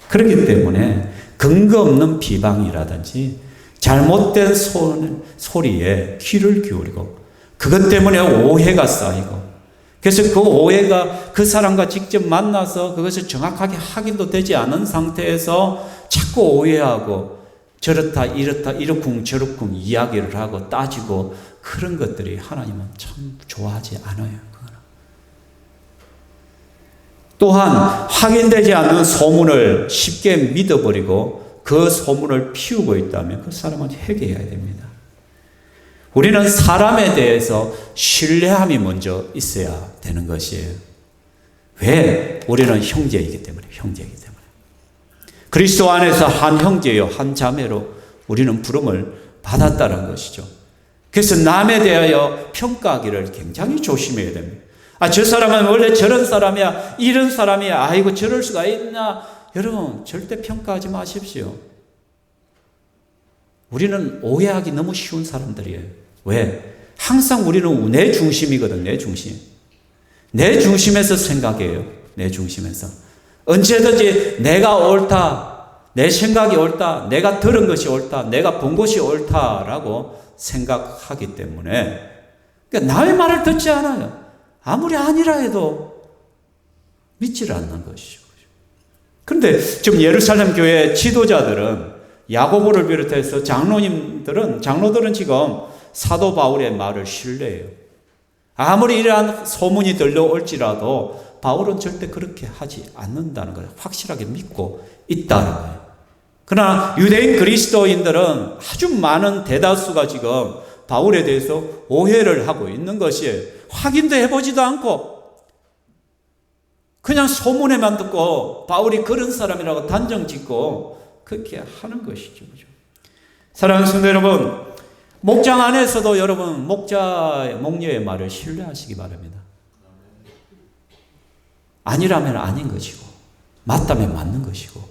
그렇기 때문에 근거 없는 비방이라든지 잘못된 소리에 귀를 기울이고 그것 때문에 오해가 쌓이고, 그래서 그 오해가 그 사람과 직접 만나서 그것을 정확하게 확인도 되지 않은 상태에서 자꾸 오해하고 저렇다 이렇다 이러쿵 저러쿵 이야기를 하고 따지고, 그런 것들이 하나님은 참 좋아하지 않아요. 또한 확인되지 않는 소문을 쉽게 믿어버리고 그 소문을 피우고 있다면 그 사람은 회개해야 됩니다. 우리는 사람에 대해서 신뢰함이 먼저 있어야 되는 것이에요. 왜? 우리는 형제이기 때문에. 그리스도 안에서 한 형제요 한 자매로 우리는 부름을 받았다는 것이죠. 그래서 남에 대하여 평가하기를 굉장히 조심해야 됩니다. 저 사람은 원래 저런 사람이야, 이런 사람이야, 아이고 저럴 수가 있나. 여러분 절대 평가하지 마십시오. 우리는 오해하기 너무 쉬운 사람들이에요. 왜? 항상 우리는 내 중심이거든. 내 중심. 내 중심에서 생각해요. 내 중심에서. 언제든지 내가 옳다, 내 생각이 옳다, 내가 들은 것이 옳다, 내가 본 것이 옳다라고 생각하기 때문에 그러니까 남의 말을 듣지 않아요. 아무리 아니라 해도 믿지를 않는 것이죠. 그런데 지금 예루살렘 교회 지도자들은 야고보를 비롯해서 장로들은 지금 사도 바울의 말을 신뢰해요. 아무리 이러한 소문이 들려올지라도 바울은 절대 그렇게 하지 않는다는 걸 확실하게 믿고 있다는 거예요. 그러나 유대인 그리스도인들은 아주 많은 대다수가 지금 바울에 대해서 오해를 하고 있는 것이에요. 확인도 해보지도 않고 그냥 소문에만 듣고 바울이 그런 사람이라고 단정 짓고 그렇게 하는 것이죠. 사랑하는 성도 여러분, 목장 안에서도 여러분 목녀의 말을 신뢰하시기 바랍니다. 아니라면 아닌 것이고 맞다면 맞는 것이고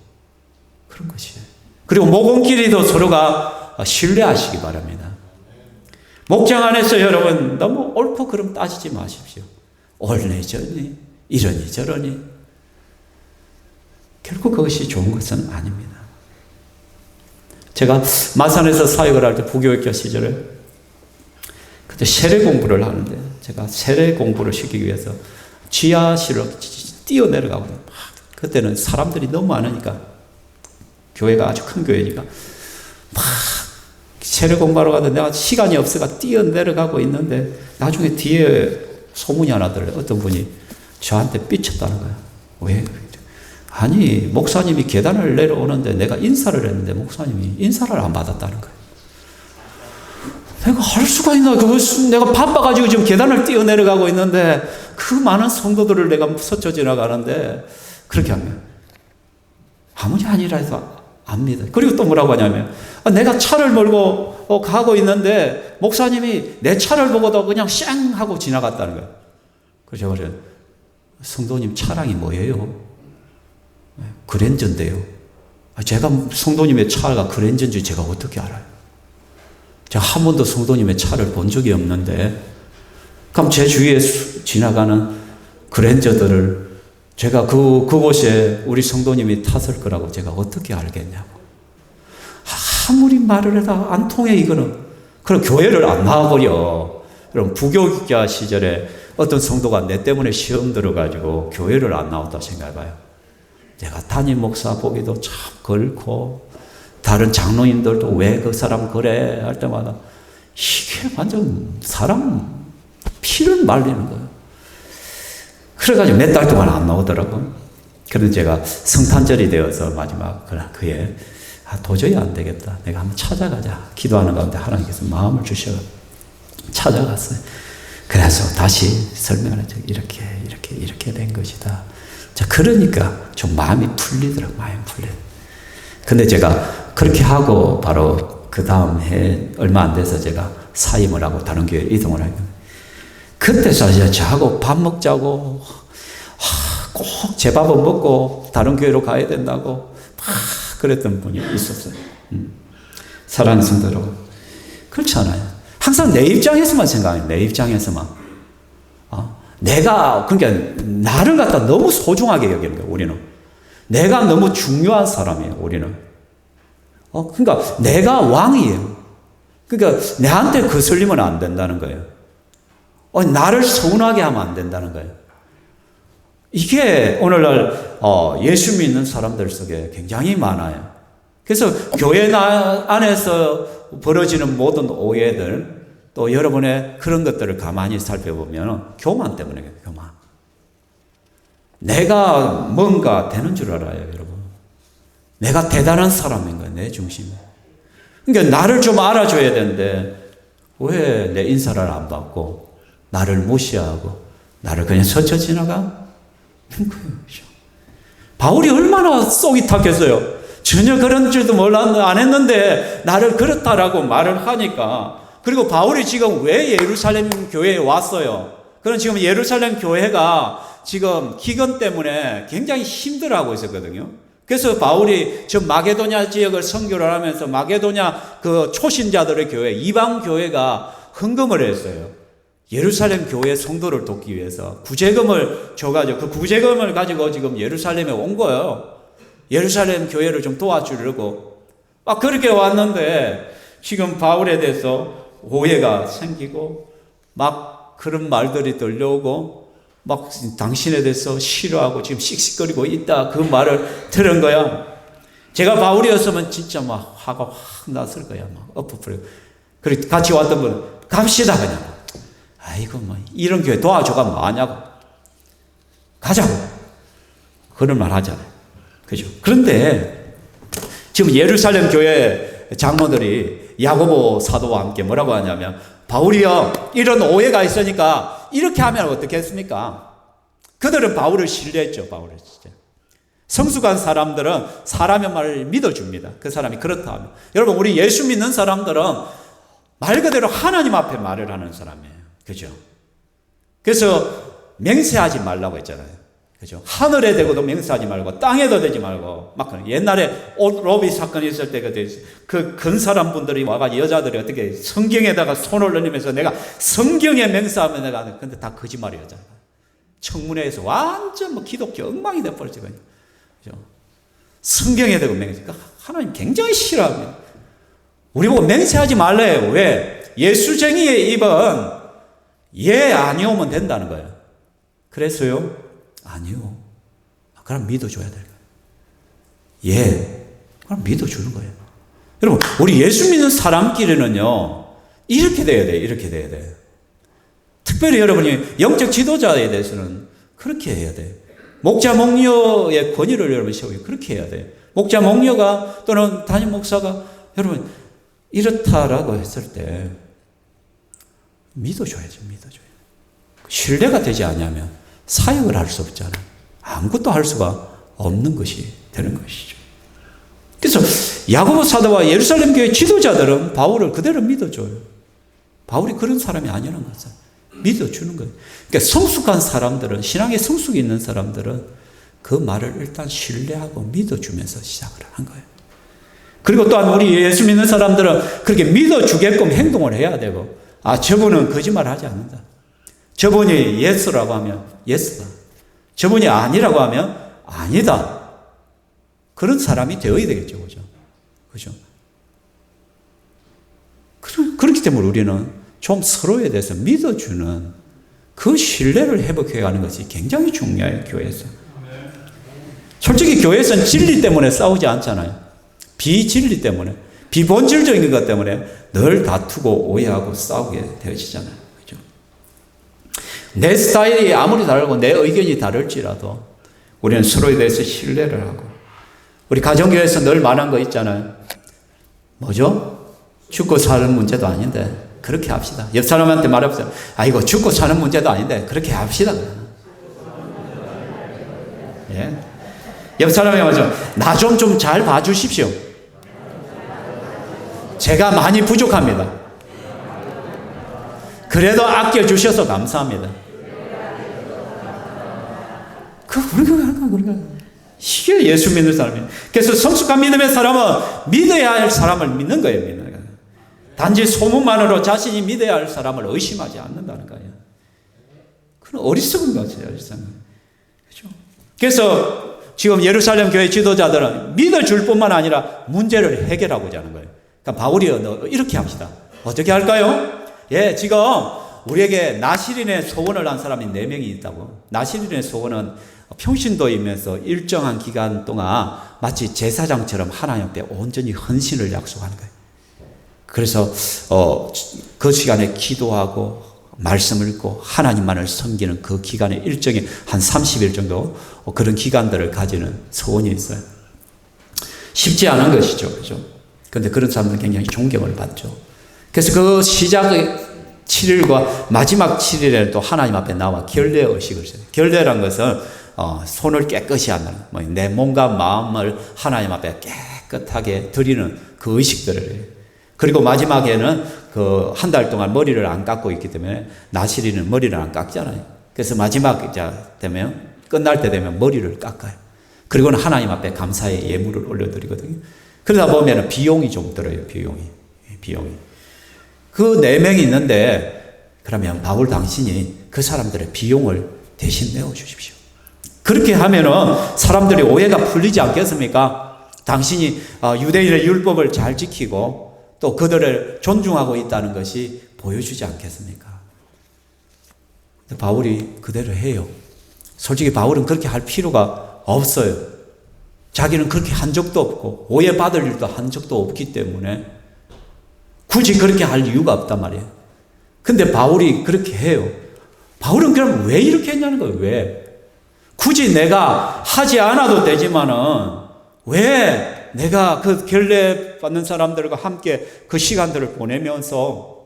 그런 것이에요. 그리고 목원끼리도 서로가 신뢰하시기 바랍니다. 목장 안에서 여러분 너무 옳고 그름 따지지 마십시오. 옳니 저니 이러니 저러니 결국 그것이 좋은 것은 아닙니다. 제가 마산에서 사역을 할 때 부교육자 시절에 그때 세례 공부를 하는데 제가 세례 공부를 시키기 위해서 지하실로 뛰어내려가고 그때는 사람들이 너무 많으니까 교회가 아주 큰 교회니까 막 세례 공부하러 가는데 내가 시간이 없어가 뛰어내려가고 있는데 나중에 뒤에 소문이 하나 들어요. 어떤 분이 저한테 삐쳤다는 거예요. 왜? 아니 목사님이 계단을 내려오는데 내가 인사를 했는데 목사님이 인사를 안 받았다는 거예요. 내가 할 수가 있나? 그것은 내가 바빠가지고 지금 계단을 뛰어내려가고 있는데 그 많은 성도들을 내가 스쳐 지나가는데 그렇게 하면 아무리 아니라 해서 압니다. 그리고 또 뭐라고 하냐면 내가 차를 몰고 가고 있는데 목사님이 내 차를 보고도 그냥 쌩 하고 지나갔다는 거예요. 그래서 제가 성도님 차량이 뭐예요? 그랜저인데요. 제가 성도님의 차가 그랜저인지 제가 어떻게 알아요? 제가 한 번도 성도님의 차를 본 적이 없는데 그럼 제 주위에 지나가는 그랜저들을 제가 그곳에 우리 성도님이 탔을 거라고 제가 어떻게 알겠냐고. 아무리 말을 해도 안 통해 이거는. 그럼 교회를 안 나와버려. 그럼 부교육자 시절에 어떤 성도가 내 때문에 시험 들어가지고 교회를 안 나왔다 생각해봐요. 내가 담임 목사 보기도 참 그렇고 다른 장로님들도 왜 그 사람 그래 할 때마다 이게 완전 사람 피를 말리는 거예요. 그래가지고 몇 달 동안 안 나오더라고요. 그래서 제가 성탄절이 되어서 마지막 그에 도저히 안 되겠다. 내가 한번 찾아가자. 기도하는 가운데 하나님께서 마음을 주셔서 찾아갔어요. 그래서 다시 설명을 했죠. 이렇게 된 것이다. 자, 그러니까 좀 마음이 풀리더라고요. 마음이 풀려. 근데 제가 그렇게 하고 바로 그 다음 해 얼마 안 돼서 제가 사임을 하고 다른 교회에 이동을 하고 그때 사실 저하고 밥 먹자고 꼭 제 밥은 먹고 다른 교회로 가야 된다고 막 그랬던 분이 있었어요. 사랑하는 성도 여러분, 그렇지 않아요. 항상 내 입장에서만 생각해요. 내 입장에서만. 내가 그러니까 나를 갖다 너무 소중하게 여기는 거예요. 우리는 내가 너무 중요한 사람이에요. 우리는 그러니까 내가 왕이에요. 그러니까 내한테 거슬리면 안 된다는 거예요. 나를 서운하게 하면 안 된다는 거예요. 이게 오늘날 예수 믿는 사람들 속에 굉장히 많아요. 그래서 교회 안에서 벌어지는 모든 오해들 또 여러분의 그런 것들을 가만히 살펴보면 교만 때문에 교만. 내가 뭔가 되는 줄 알아요, 여러분. 내가 대단한 사람인 거예요, 내 중심에. 그러니까 나를 좀 알아줘야 되는데 왜 내 인사를 안 받고 나를 무시하고 나를 그냥 스쳐 지나가? 바울이 얼마나 속이 탔겠어요. 전혀 그런 줄도 안 했는데 나를 그렇다라고 말을 하니까 그리고 바울이 지금 왜 예루살렘 교회에 왔어요? 그럼 지금 예루살렘 교회가 지금 기근 때문에 굉장히 힘들어하고 있었거든요. 그래서 바울이 지금 마게도냐 지역을 선교를 하면서 마게도냐 그 초신자들의 교회, 이방 교회가 헌금을 했어요. 예루살렘 교회 성도를 돕기 위해서 구제금을 줘가지고 그 구제금을 가지고 지금 예루살렘에 온 거예요. 예루살렘 교회를 좀 도와주려고. 막 그렇게 왔는데 지금 바울에 대해서 오해가 생기고 막 그런 말들이 들려오고 막 당신에 대해서 싫어하고 지금 씩씩거리고 있다. 그 말을 들은 거야. 제가 바울이었으면 진짜 막 화가 확 났을 거야. 막 엎어버리고. 그리고 같이 왔던 분은 갑시다 그냥. 아이고 뭐 이런 교회 도와줘가 뭐하냐고. 가자고. 그런 말 하잖아요. 그죠? 그런데 지금 예루살렘 교회 장로들이 야고보 사도와 함께 뭐라고 하냐면 바울이요 이런 오해가 있으니까 이렇게 하면 어떻겠습니까? 그들은 바울을 신뢰했죠. 바울을 진짜. 성숙한 사람들은 사람의 말을 믿어줍니다. 그 사람이 그렇다 하면. 여러분 우리 예수 믿는 사람들은 말 그대로 하나님 앞에 말을 하는 사람이에요. 그죠? 그래서 맹세하지 말라고 했잖아요. 그죠? 하늘에 대고도 맹세하지 말고 땅에도 대지 말고 막 옛날에 로비 사건이 있을 때 그 근 사람 분들이 와가지고 여자들이 어떻게 성경에다가 손을 올리면서 내가 성경에 맹세하면 내가 근데 다 거짓말이었잖아. 청문회에서 완전 뭐 기독교 엉망이 돼버렸지. 그죠? 성경에 대고 맹세. 하나님 굉장히 싫어합니다. 우리 보고 맹세하지 말래요. 왜? 예수쟁이의 입은 예 아니오면 된다는 거예요. 그래서요. 아니요. 그럼 믿어줘야 될 거예요. 예. 그럼 믿어주는 거예요. 여러분, 우리 예수 믿는 사람끼리는요, 이렇게 돼야 돼요. 이렇게 돼야 돼요. 특별히 여러분이 영적 지도자에 대해서는 그렇게 해야 돼요. 목자, 목녀의 권위를 여러분 세우고 그렇게 해야 돼요. 목자, 목녀가 또는 담임 목사가 여러분, 이렇다라고 했을 때 믿어줘야죠. 믿어줘요. 신뢰가 되지 않으면 사역을 할 수 없잖아요. 아무것도 할 수가 없는 것이 되는 것이죠. 그래서 야고보 사도와 예루살렘 교회 지도자들은 바울을 그대로 믿어줘요. 바울이 그런 사람이 아니라는 것을 믿어주는 거예요. 그러니까 성숙한 사람들은, 신앙에 성숙이 있는 사람들은 그 말을 일단 신뢰하고 믿어주면서 시작을 한 거예요. 그리고 또한 우리 예수 믿는 사람들은 그렇게 믿어주게끔 행동을 해야 되고, 아, 저분은 거짓말 하지 않는다. 저분이 예스라고 하면 예스다. 저분이 아니라고 하면 아니다. 그런 사람이 되어야 되겠죠. 그죠? 그죠? 그렇기 때문에 우리는 좀 서로에 대해서 믿어주는 그 신뢰를 회복해가는 것이 굉장히 중요해요. 교회에서. 솔직히 교회에서는 진리 때문에 싸우지 않잖아요. 비진리 때문에, 비본질적인 것 때문에 늘 다투고 오해하고 싸우게 되어지잖아요. 그죠? 내 스타일이 아무리 다르고 내 의견이 다를지라도 우리는 서로에 대해서 신뢰를 하고, 우리 가정교회에서 늘 말한 거 있잖아요. 뭐죠? 죽고 사는 문제도 아닌데 그렇게 합시다. 옆 사람한테 말해보세요. 아이고, 죽고 사는 문제도 아닌데 그렇게 합시다. 예. 옆 사람이 말하죠. 나 좀 잘 봐주십시오. 제가 많이 부족합니다. 그래도 아껴주셔서 감사합니다. 그러니까. 이게 예수 믿는 사람이에요. 그래서 성숙한 믿음의 사람은 믿어야 할 사람을 믿는 거예요. 믿는 거예요. 단지 소문만으로 자신이 믿어야 할 사람을 의심하지 않는다는 거예요. 그건 어리석은 거죠. 어리석은. 그렇죠? 그래서 지금 예루살렘 교회 지도자들은 믿어줄 뿐만 아니라 문제를 해결하고자 하는 거예요. 그러니까 바울이요, 이렇게 합시다. 어떻게 할까요? 예, 지금 우리에게 나시린의 소원을 한 사람이 4명이 있다고. 나시린의 소원은 평신도이면서 일정한 기간 동안 마치 제사장처럼 하나님 앞에 온전히 헌신을 약속하는 거예요. 그래서 그 시간에 기도하고 말씀을 읽고 하나님만을 섬기는 그 기간에 일정히 한 30일 정도 그런 기간들을 가지는 소원이 있어요. 쉽지 않은 것이죠. 그죠? 그런데 그런 사람들은 굉장히 존경을 받죠. 그래서 그 시작의 7일과 마지막 7일에는 또 하나님 앞에 나와 결례 의식을 써요. 결례란 것은 손을 깨끗이 하는, 내 몸과 마음을 하나님 앞에 깨끗하게 드리는 그 의식들을 해요. 그리고 마지막에는 그 한 달 동안 머리를 안 깎고 있기 때문에 나시리는 머리를 안 깎잖아요. 그래서 마지막 되면 끝날 때 되면 머리를 깎아요. 그리고는 하나님 앞에 감사의 예물을 올려드리거든요. 그러다 보면 비용이 좀 들어요. 비용이. 그 4명이 있는데 그러면 바울 당신이 그 사람들의 비용을 대신 내어주십시오. 그렇게 하면은 사람들의 오해가 풀리지 않겠습니까? 당신이 유대인의 율법을 잘 지키고 또 그들을 존중하고 있다는 것이 보여주지 않겠습니까? 근데 바울이 그대로 해요. 솔직히 바울은 그렇게 할 필요가 없어요. 자기는 그렇게 한 적도 없고 오해받을 일도 한 적도 없기 때문에 굳이 그렇게 할 이유가 없단 말이에요. 근데 바울이 그렇게 해요. 바울은 그럼 왜 이렇게 했냐는 거예요. 왜? 굳이 내가 하지 않아도 되지만은 왜 내가 그 결례 받는 사람들과 함께 그 시간들을 보내면서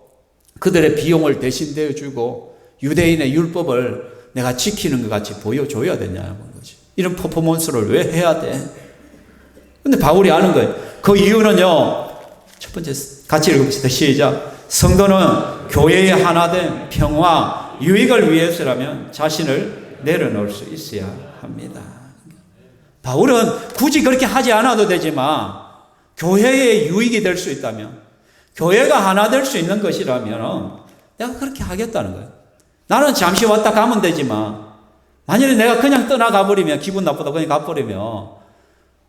그들의 비용을 대신 대주고 유대인의 율법을 내가 지키는 것 같이 보여줘야 되냐는 거지. 이런 퍼포먼스를 왜 해야 돼? 근데 바울이 아는 거예요. 그 이유는요. 첫 번째 같이 읽읍시다. 시작. 성도는 교회의 하나된 평화, 유익을 위해서라면 자신을 내려놓을 수 있어야 합니다. 바울은 굳이 그렇게 하지 않아도 되지만 교회의 유익이 될 수 있다면, 교회가 하나 될 수 있는 것이라면 내가 그렇게 하겠다는 거예요. 나는 잠시 왔다 가면 되지만 만약에 내가 그냥 떠나가 버리면, 기분 나쁘다 그냥 가버리면,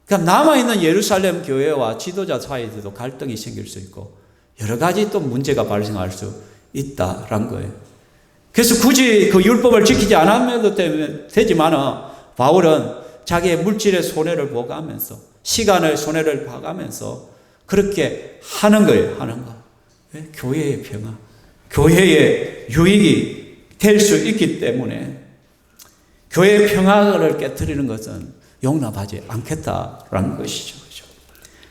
그럼 남아있는 예루살렘 교회와 지도자 사이에도 갈등이 생길 수 있고 여러 가지 또 문제가 발생할 수 있다라는 거예요. 그래서 굳이 그 율법을 지키지 않아도 되지만 바울은 자기의 물질의 손해를 보가면서, 시간의 손해를 봐가면서 그렇게 하는 거예요. 하는 거. 왜? 교회의 평화, 교회의 유익이 될 수 있기 때문에 교회의 평화를 깨뜨리는 것은 용납하지 않겠다라는 것이죠.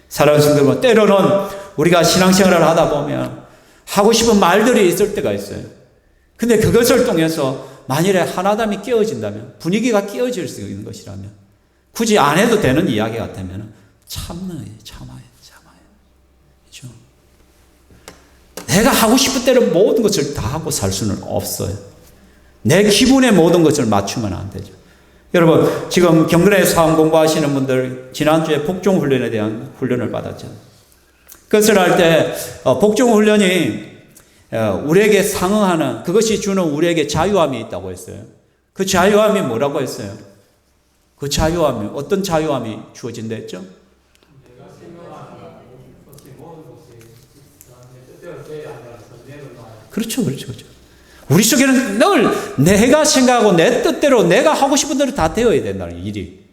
사랑하는 성도 여러분, 때로는 우리가 신앙생활을 하다 보면 하고 싶은 말들이 있을 때가 있어요. 근데 그것을 통해서 만일에 하나됨이 깨어진다면, 분위기가 깨어질 수 있는 것이라면 굳이 안 해도 되는 이야기 같으면 참아요. 그렇죠? 내가 하고 싶은 대로 모든 것을 다 하고 살 수는 없어요. 내 기분에 모든 것을 맞추면 안 되죠. 여러분, 지금 경건의 삶 공부하시는 분들 지난주에 복종훈련에 대한 훈련을 받았잖아요. 그것을 할 때 복종훈련이 우리에게 상응하는, 그것이 주는 우리에게 자유함이 있다고 했어요. 그 자유함이 뭐라고 했어요? 그 자유함이, 어떤 자유함이 주어진다 했죠? 그렇죠. 우리 속에는 늘 내가 생각하고 내 뜻대로 내가 하고 싶은 대로 다 되어야 된다는 일이.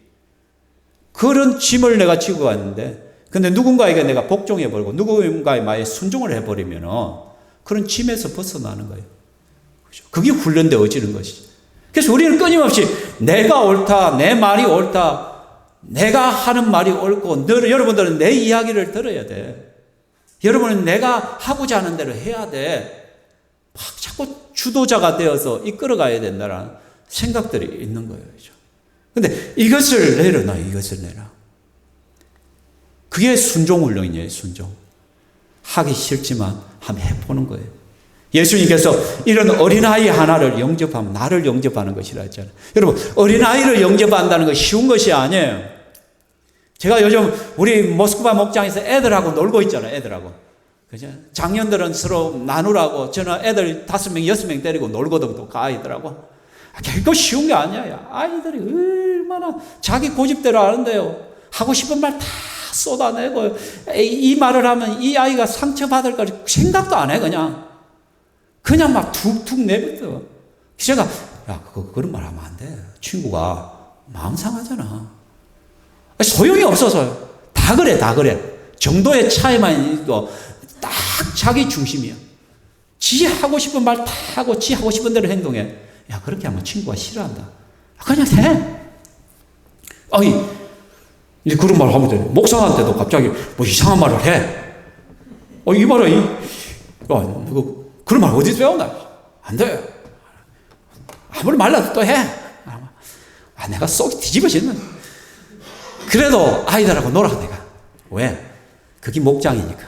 그런 짐을 내가 지고 갔는데, 근데 누군가에게 내가 복종해버리고 누군가의 말에 순종을 해버리면 그런 짐에서 벗어나는 거예요. 그렇죠? 그게 훈련되어지는 것이죠. 그래서 우리는 끊임없이 내가 옳다, 내 말이 옳다, 내가 하는 말이 옳고, 여러분들은 내 이야기를 들어야 돼. 여러분은 내가 하고자 하는 대로 해야 돼. 막 자꾸 주도자가 되어서 이끌어가야 된다는 생각들이 있는 거예요. 그런데 이것을 내려놔. 그게 순종훈련이에요. 순종. 하기 싫지만 한번 해보는 거예요. 예수님께서 이런 어린아이 하나를 영접하면 나를 영접하는 것이라 했잖아요. 여러분, 어린아이를 영접한다는 거 쉬운 것이 아니에요. 제가 요즘 우리 모스크바 목장에서 애들하고 놀고 있잖아요. 애들하고. 그죠? 장년들은 서로 나누라고 저는 애들 5명, 6명 데리고 놀거든. 또 그 아이들하고. 결코 쉬운 게 아니야. 아이들이 얼마나 자기 고집대로 하는데요. 하고 싶은 말 다 쏟아내고, 이 말을 하면 이 아이가 상처받을 거 생각도 안 해. 그냥 막 툭툭 내뱉어. 제가, 야, 그런 말 하면 안 돼. 친구가 마음 상하잖아. 소용이 없어서요. 다 그래. 정도의 차이만 있고 딱 자기 중심이야. 지 하고 싶은 말 다 하고 지 하고 싶은 대로 행동해. 야, 그렇게 하면 친구가 싫어한다. 그냥 해. 이제 그런 말 하면 돼. 목사한테도 갑자기 뭐 이상한 말을 해. 이 말아, 너 그런 말 어디서 배웠나? 안 돼. 아무리 말라도 또 해. 내가 쏙 뒤집어지는. 그래도 아이들하고 놀아, 내가. 왜? 그게 목장이니까.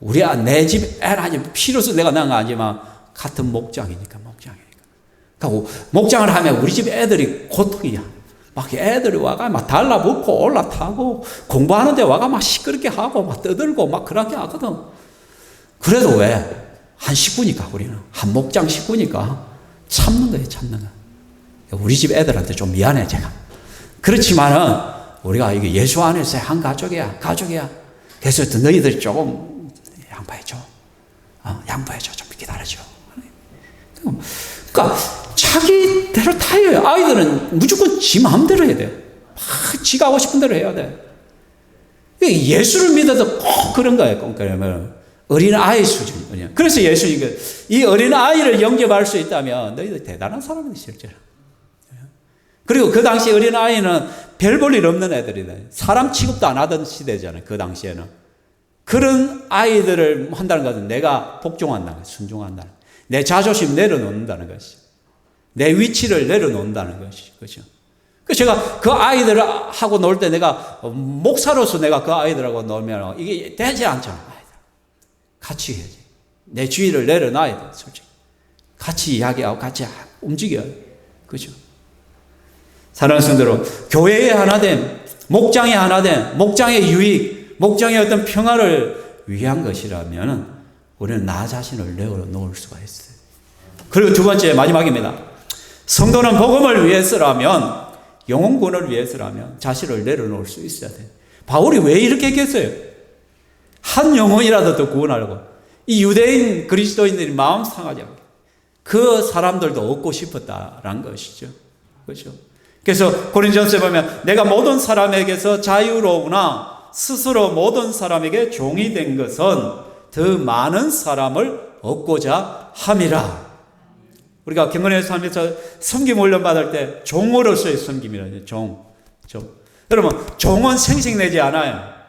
내 집 애는 필요해서 내가 낳은 거 아니지만 같은 목장이니까. 그러니까 목장을 하면 우리 집 애들이 고통이야. 막 애들이 와가 막 달라붙고 올라타고 공부하는데 와가 막 시끄럽게 하고 막 떠들고 막 그렇게 하거든. 그래도 왜? 한 식구니까 우리는. 한 목장 식구니까 참는 거예요, 참는 거. 우리 집 애들한테 좀 미안해, 제가. 그렇지만은 우리가 이게 예수 안에서의 한 가족이야. 그래서 너희들 조금 양보해줘. 양보해줘. 좀 기다려줘. 그러니까 자기대로 다 해요. 아이들은 무조건 지 마음대로 해야 돼. 막 지가 하고 싶은 대로 해야 돼. 예수를 믿어도 꼭 그런 거예요. 그러면 어린아이 수준이야. 그래서 예수님이 이 어린아이를 영접할 수 있다면 너희들 대단한 사람이다, 실제로. 그리고 그 당시 어린아이는 별 볼 일 없는 애들이다. 사람 취급도 안 하던 시대잖아요. 그 당시에는. 그런 아이들을 한다는 것은 내가 복종한다는 거예요. 순종한다는 거예요. 내 자존심 내려놓는다는 것이. 내 위치를 내려놓는다는 것이. 그렇죠. 그래서 제가 그 아이들하고 놀 때 내가 목사로서 내가 그 아이들하고 놀면 이게 되지 않잖아. 같이 해야지. 내 주의를 내려놔야 돼, 솔직히. 같이 이야기하고 같이 움직여야 돼. 그죠? 사랑하는 성도로 교회의 하나됨, 목장의 하나됨, 목장의 유익, 목장의 어떤 평화를 위한 것이라면 우리는 나 자신을 내어놓을 수가 있어요. 그리고 두 번째, 마지막입니다. 성도는 복음을 위해서라면, 영혼구원을 위해서라면 자신을 내려놓을 수 있어야 돼요. 바울이 왜 이렇게 했겠어요? 한 영혼이라도 더 구원하려고. 이 유대인 그리스도인들이 마음 상하지 않게 그 사람들도 얻고 싶었다라는 것이죠. 그렇죠? 그래서 고린전서에 보면 내가 모든 사람에게서 자유로우나 스스로 모든 사람에게 종이 된 것은 더 많은 사람을 얻고자 함이라. 우리가 경건에서 하면서 섬김 훈련 받을 때 종으로서의 섬김이라죠. 종. 여러분, 종은 생색내지 않아요.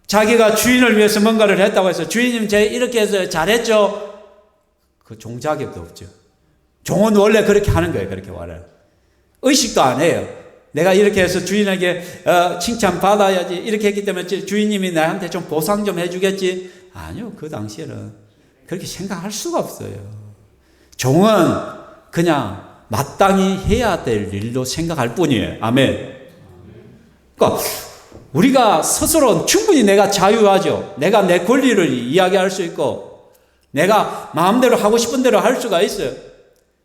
자기가 주인을 위해서 뭔가를 했다고 해서 주인님 제 이렇게 해서 잘했죠? 그 종 자격도 없죠. 종은 원래 그렇게 하는 거예요. 그렇게 말해요. 의식도 안 해요. 내가 이렇게 해서 주인에게 칭찬받아야지. 이렇게 했기 때문에 주인님이 나한테 좀 보상 좀 해주겠지. 아니요. 그 당시에는 그렇게 생각할 수가 없어요. 종은 그냥 마땅히 해야 될 일로 생각할 뿐이에요. 아멘. 그러니까 우리가 스스로 충분히 내가 자유하죠. 내가 내 권리를 이야기할 수 있고 내가 마음대로 하고 싶은 대로 할 수가 있어요.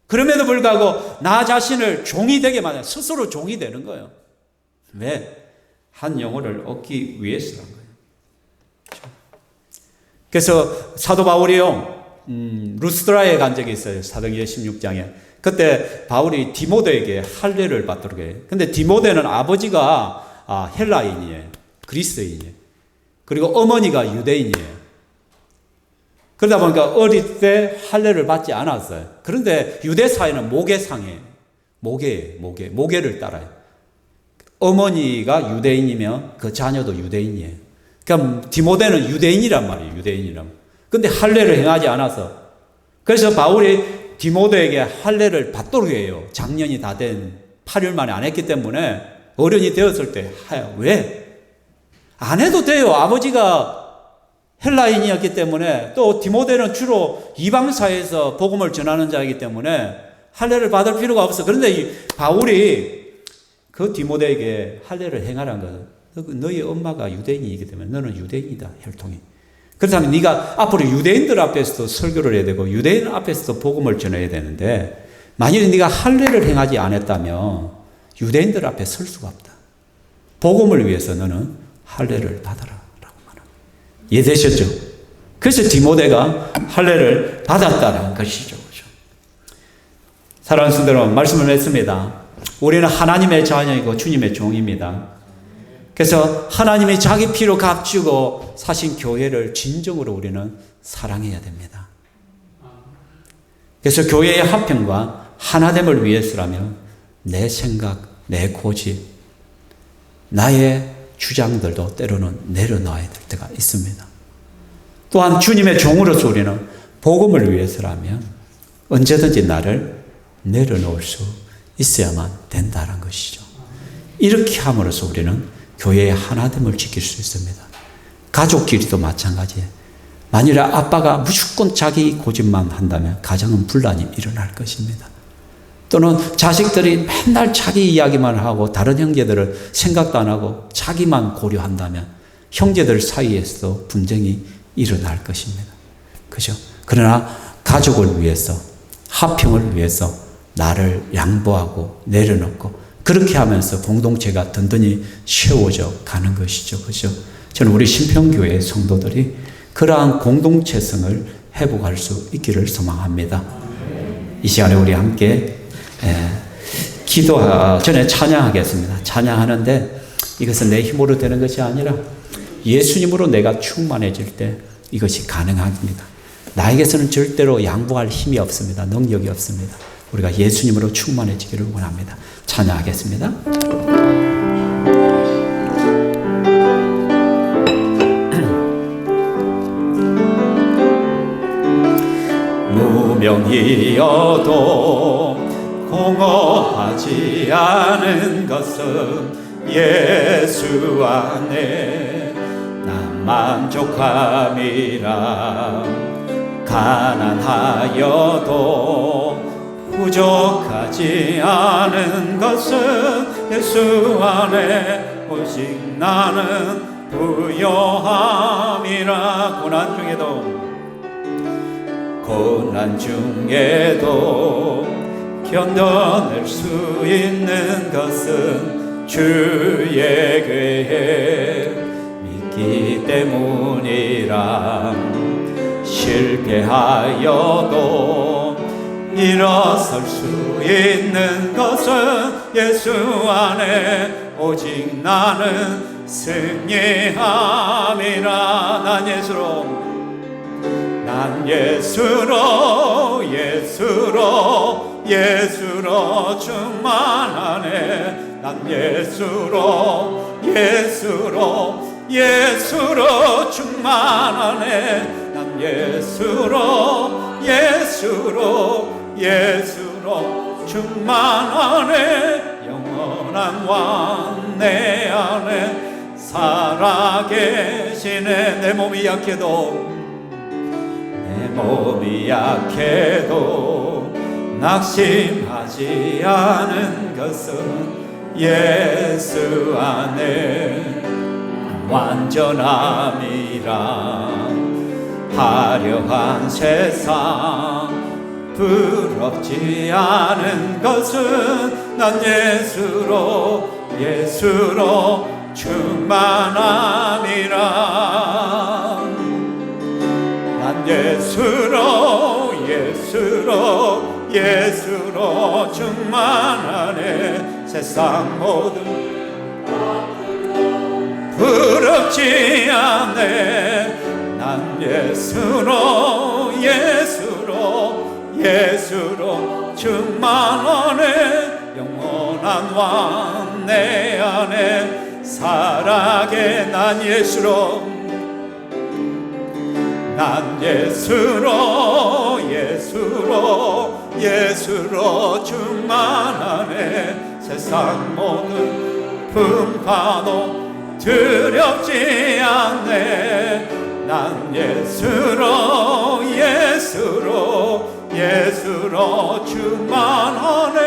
그럼에도 불구하고 나 자신을 종이 되게 만들어요. 스스로 종이 되는 거예요. 왜? 한 영혼을 얻기 위해서란 거예요. 그래서 사도 바울이요, 루스드라에 간 적이 있어요. 사도행전 16장에. 그때 바울이 디모데에게 할례를 받도록 해요. 근데 디모데는 아버지가 헬라인이에요. 그리스도인이에요. 그리고 어머니가 유대인이에요. 그러다 보니까 어릴 때 할례를 받지 않았어요. 그런데 유대 사회는 모계상이에요. 모계를 따라요. 어머니가 유대인이면 그 자녀도 유대인이에요. 그러니까 디모데는 유대인이란 말이에요. 유대인이란. 근데 할례를 행하지 않아서. 그래서 바울이 디모데에게 할례를 받도록 해요. 작년이 다 된 8일 만에 안 했기 때문에 어른이 되었을 때 왜? 안 해도 돼요. 아버지가 헬라인이었기 때문에 또 디모데는 주로 이방사회에서 복음을 전하는 자이기 때문에 할례를 받을 필요가 없어. 그런데 이 바울이 그 디모데에게 할례를 행하라는 것은 너희 엄마가 유대인이기 때문에 너는 유대인이다. 혈통이. 그렇다면 네가 앞으로 유대인들 앞에서도 설교를 해야 되고 유대인 앞에서도 복음을 전해야 되는데 만일 네가 할례를 행하지 않았다면 유대인들 앞에 설 수가 없다. 복음을 위해서 너는 할례를 받아라. 이해되셨죠? 그래서 디모데가 할례를 받았다는 것이죠. 사랑하는 성도 여러분, 말씀을 했습니다. 우리는 하나님의 자녀이고 주님의 종입니다. 그래서 하나님이 자기 피로 값주고 사신 교회를 진정으로 우리는 사랑해야 됩니다. 그래서 교회의 화평과 하나됨을 위해서라면 내 생각, 내 고집, 나의 주장들도 때로는 내려놔야 될 때가 있습니다. 또한 주님의 종으로서 우리는 복음을 위해서라면 언제든지 나를 내려놓을 수 있어야만 된다는 것이죠. 이렇게 함으로써 우리는 교회의 하나됨을 지킬 수 있습니다. 가족끼리도 마찬가지예요. 만일에 아빠가 무조건 자기 고집만 한다면 가정은 분란이 일어날 것입니다. 또는 자식들이 맨날 자기 이야기만 하고 다른 형제들을 생각도 안 하고 자기만 고려한다면 형제들 사이에서도 분쟁이 일어날 것입니다. 그죠? 그러나 가족을 위해서, 화평을 위해서 나를 양보하고 내려놓고 그렇게 하면서 공동체가 든든히 세워져 가는 것이죠. 그죠? 저는 우리 신평교회 성도들이 그러한 공동체성을 회복할 수 있기를 소망합니다. 이 시간에 우리 함께 기도 전에 찬양하겠습니다. 찬양하는데 이것은 내 힘으로 되는 것이 아니라 예수님으로 내가 충만해질 때 이것이 가능합니다. 나에게서는 절대로 양보할 힘이 없습니다. 능력이 없습니다. 우리가 예수님으로 충만해지기를 원합니다. 찬양하겠습니다. 무명이어도 공허하지 않은 것은 예수 안에 난 만족함이라. 가난하여도 부족하지 않은 것은 예수 안에 오직 나는 부요함이라. 고난 중에도 견뎌낼 수 있는 것은 주의 계획 믿기 때문이라. 실패하여도 일어설 수 있는 것은 예수 안에 오직 나는 승리함이라. 난 예수로 충만하네. 난 예수로 충만하네. 난 예수로 충만하네. 영원한 왕 내 안에 살아계시네. 내 몸이 약해도 낙심하지 않은 것은 예수 안에 완전함이라. 화려한 세상 부럽지 않은 것은 난 예수로 충만함이라. 난 예수로 충만하네. 세상 모든 부럽지 않네. 난 예수로 충만하네. 영원한 왕 내 안에 살아게. 난 예수로 충만하네. 세상 모든 풍파도 두렵지 않네. 난 예수로 충만하네.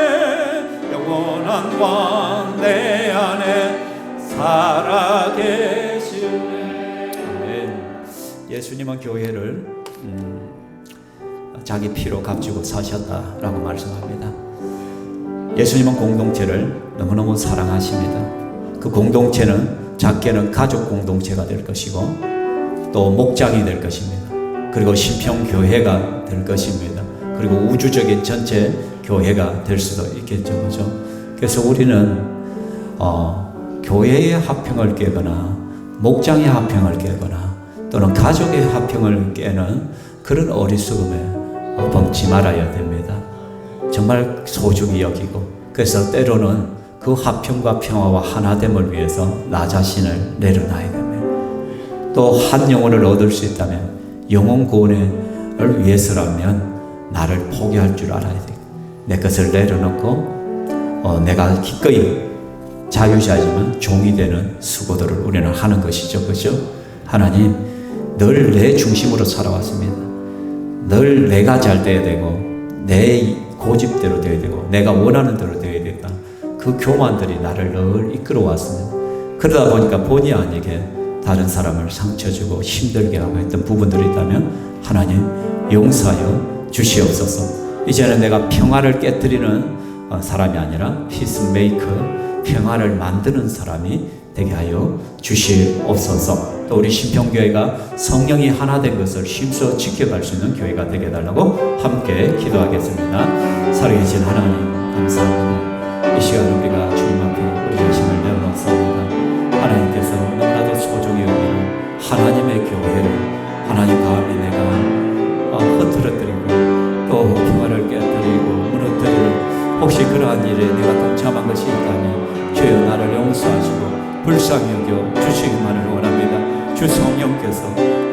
영원한 왕 내 안에 살아계시네. 아멘. 예수님은 교회를 자기 피로 값주고 사셨다라고 말씀합니다. 예수님은 공동체를 너무너무 사랑하십니다. 그 공동체는 작게는 가족 공동체가 될 것이고 또 목장이 될 것입니다. 그리고 신평교회가 될 것입니다. 그리고 우주적인 전체 교회가 될 수도 있겠죠. 그죠? 그래서 우리는 교회의 화평을 깨거나 목장의 화평을 깨거나 또는 가족의 화평을 깨는 그런 어리석음에 범치 말아야 됩니다. 정말 소중히 여기고, 그래서 때로는 그 화평과 평화와 하나됨을 위해서 나 자신을 내려놔야 됩니다. 또 한 영혼을 얻을 수 있다면 영혼 구원을 위해서라면 나를 포기할 줄 알아야 돼요. 내 것을 내려놓고 내가 기꺼이 자유자지만 종이 되는 수고들을 우리는 하는 것이죠. 그죠? 하나님, 늘 내 중심으로 살아왔습니다. 늘 내가 잘 돼야 되고 내 고집대로 돼야 되고 내가 원하는 대로 돼야 되겠다. 그 교만들이 나를 늘 이끌어왔습니다. 그러다 보니까 본의 아니게 다른 사람을 상처 주고 힘들게 하고 했던 부분들이 있다면 하나님 용서하여 주시옵소서. 이제는 내가 평화를 깨뜨리는 사람이 아니라 피스메이커, 평화를 만드는 사람이 되게 하여 주시옵소서. 또 우리 신평교회가 성령이 하나 된 것을 힘써 지켜갈 수 있는 교회가 되게 해달라고 함께 기도하겠습니다. 살아계신 하나님 감사합니다. 이 시간 우리가 주님 앞에 우리 자신을 내어놓습니다. 하나님께서 너무나도 소중히 여기는 하나님의 교회를 하나님 가운데 내가 흐트러뜨리고 또 평화를 깨뜨리고 무너뜨리는 혹시 그러한 일에 내가 동참한 것이 있다면 주여 나를 용서하시고 불쌍히 여겨 주시기만을 원합니다. 주 성령께서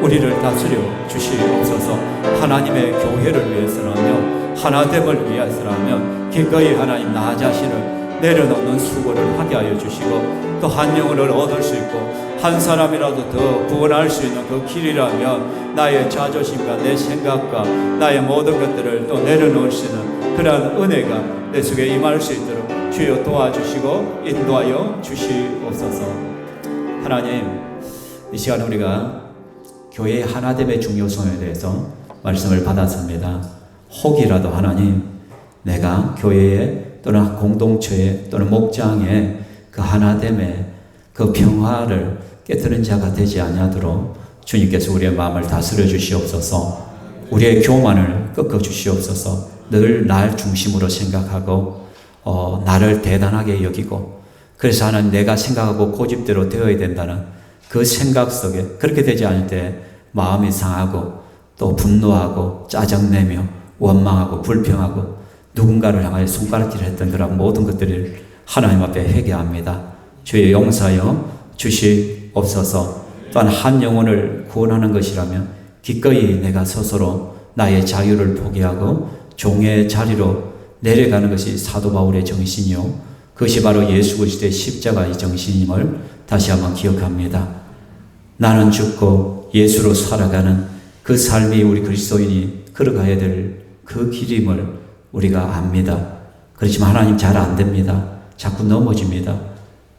우리를 다스려 주시옵소서. 하나님의 교회를 위해서라며 하나됨을 위해서라면 기꺼이 하나님 나 자신을 내려놓는 수고를 하게 하여 주시고 또 한 영혼을 얻을 수 있고 한 사람이라도 더 구원할 수 있는 그 길이라면 나의 자존심과 내 생각과 나의 모든 것들을 또 내려놓을 수 있는 그러한 은혜가 내 속에 임할 수 있도록 주여 도와주시고 인도하여 주시옵소서. 하나님, 이 시간 우리가 교회의 하나됨의 중요성에 대해서 말씀을 받았습니다. 혹이라도 하나님, 내가 교회에 또는 공동체에 또는 목장에 그 하나됨의 그 평화를 깨뜨린 자가 되지 아니하도록 주님께서 우리의 마음을 다스려 주시옵소서. 우리의 교만을 꺾어 주시옵소서. 늘 날 중심으로 생각하고 나를 대단하게 여기고 그래서 하나님 내가 생각하고 고집대로 되어야 된다는 그 생각 속에 그렇게 되지 않을 때 마음이 상하고 또 분노하고 짜증내며 원망하고 불평하고 누군가를 향하여 손가락질을 했던 그런 모든 것들을 하나님 앞에 회개합니다. 주의 용서하여 주시옵소서. 또한 한 영혼을 구원하는 것이라면 기꺼이 내가 스스로 나의 자유를 포기하고 종의 자리로 내려가는 것이 사도 바울의 정신이요 그것이 바로 예수 그리스도의 십자가의 정신임을 다시 한번 기억합니다. 나는 죽고 예수로 살아가는 그 삶이 우리 그리스도인이 걸어가야 될 그 길임을 우리가 압니다. 그렇지만 하나님 잘 안 됩니다. 자꾸 넘어집니다.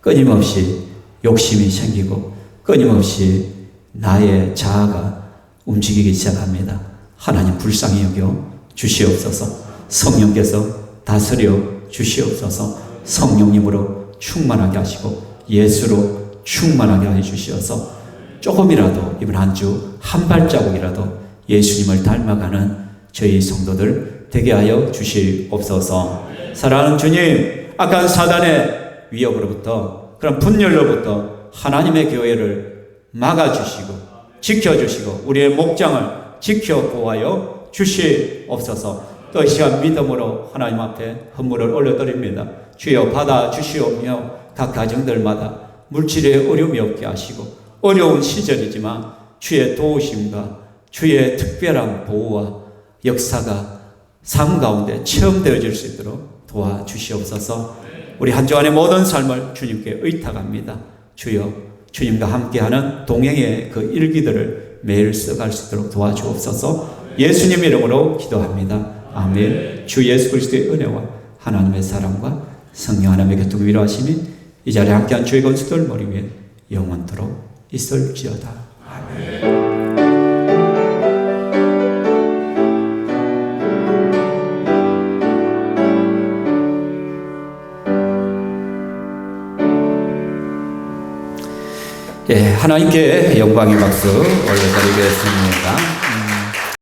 끊임없이 욕심이 생기고 끊임없이 나의 자아가 움직이기 시작합니다. 하나님 불쌍히 여겨 주시옵소서. 성령께서 다스려 주시옵소서. 성령님으로 충만하게 하시고 예수로 충만하게 해 주시어서 조금이라도 이번 한 주 한 발자국이라도 예수님을 닮아가는 저희 성도들 되게 하여 주시옵소서. 사랑하는 주님, 악한 사단의 위협으로부터 그런 분열로부터 하나님의 교회를 막아주시고 지켜주시고 우리의 목장을 지켜 보호하여 주시옵소서. 또 이 시간 믿음으로 하나님 앞에 헌물을 올려드립니다. 주여 받아주시오며 각 가정들마다 물질에 어려움이 없게 하시고 어려운 시절이지만 주의 도우심과 주의 특별한 보호와 역사가 삶 가운데 체험되어질 수 있도록 도와주시옵소서. 우리 한 주간의 모든 삶을 주님께 의탁합니다. 주여 주님과 함께하는 동행의 그 일기들을 매일 써갈 수 있도록 도와주옵소서. 예수님 이름으로 기도합니다. 아멘. 주 예수 그리스도의 은혜와 하나님의 사랑과 성령 하나님의 교통 위로하심이 이 자리에 함께한 주의 건수들 머리 위에 영원토록 있을지어다. 아멘. 예, 하나님께 영광의 박수 올려드리겠습니다.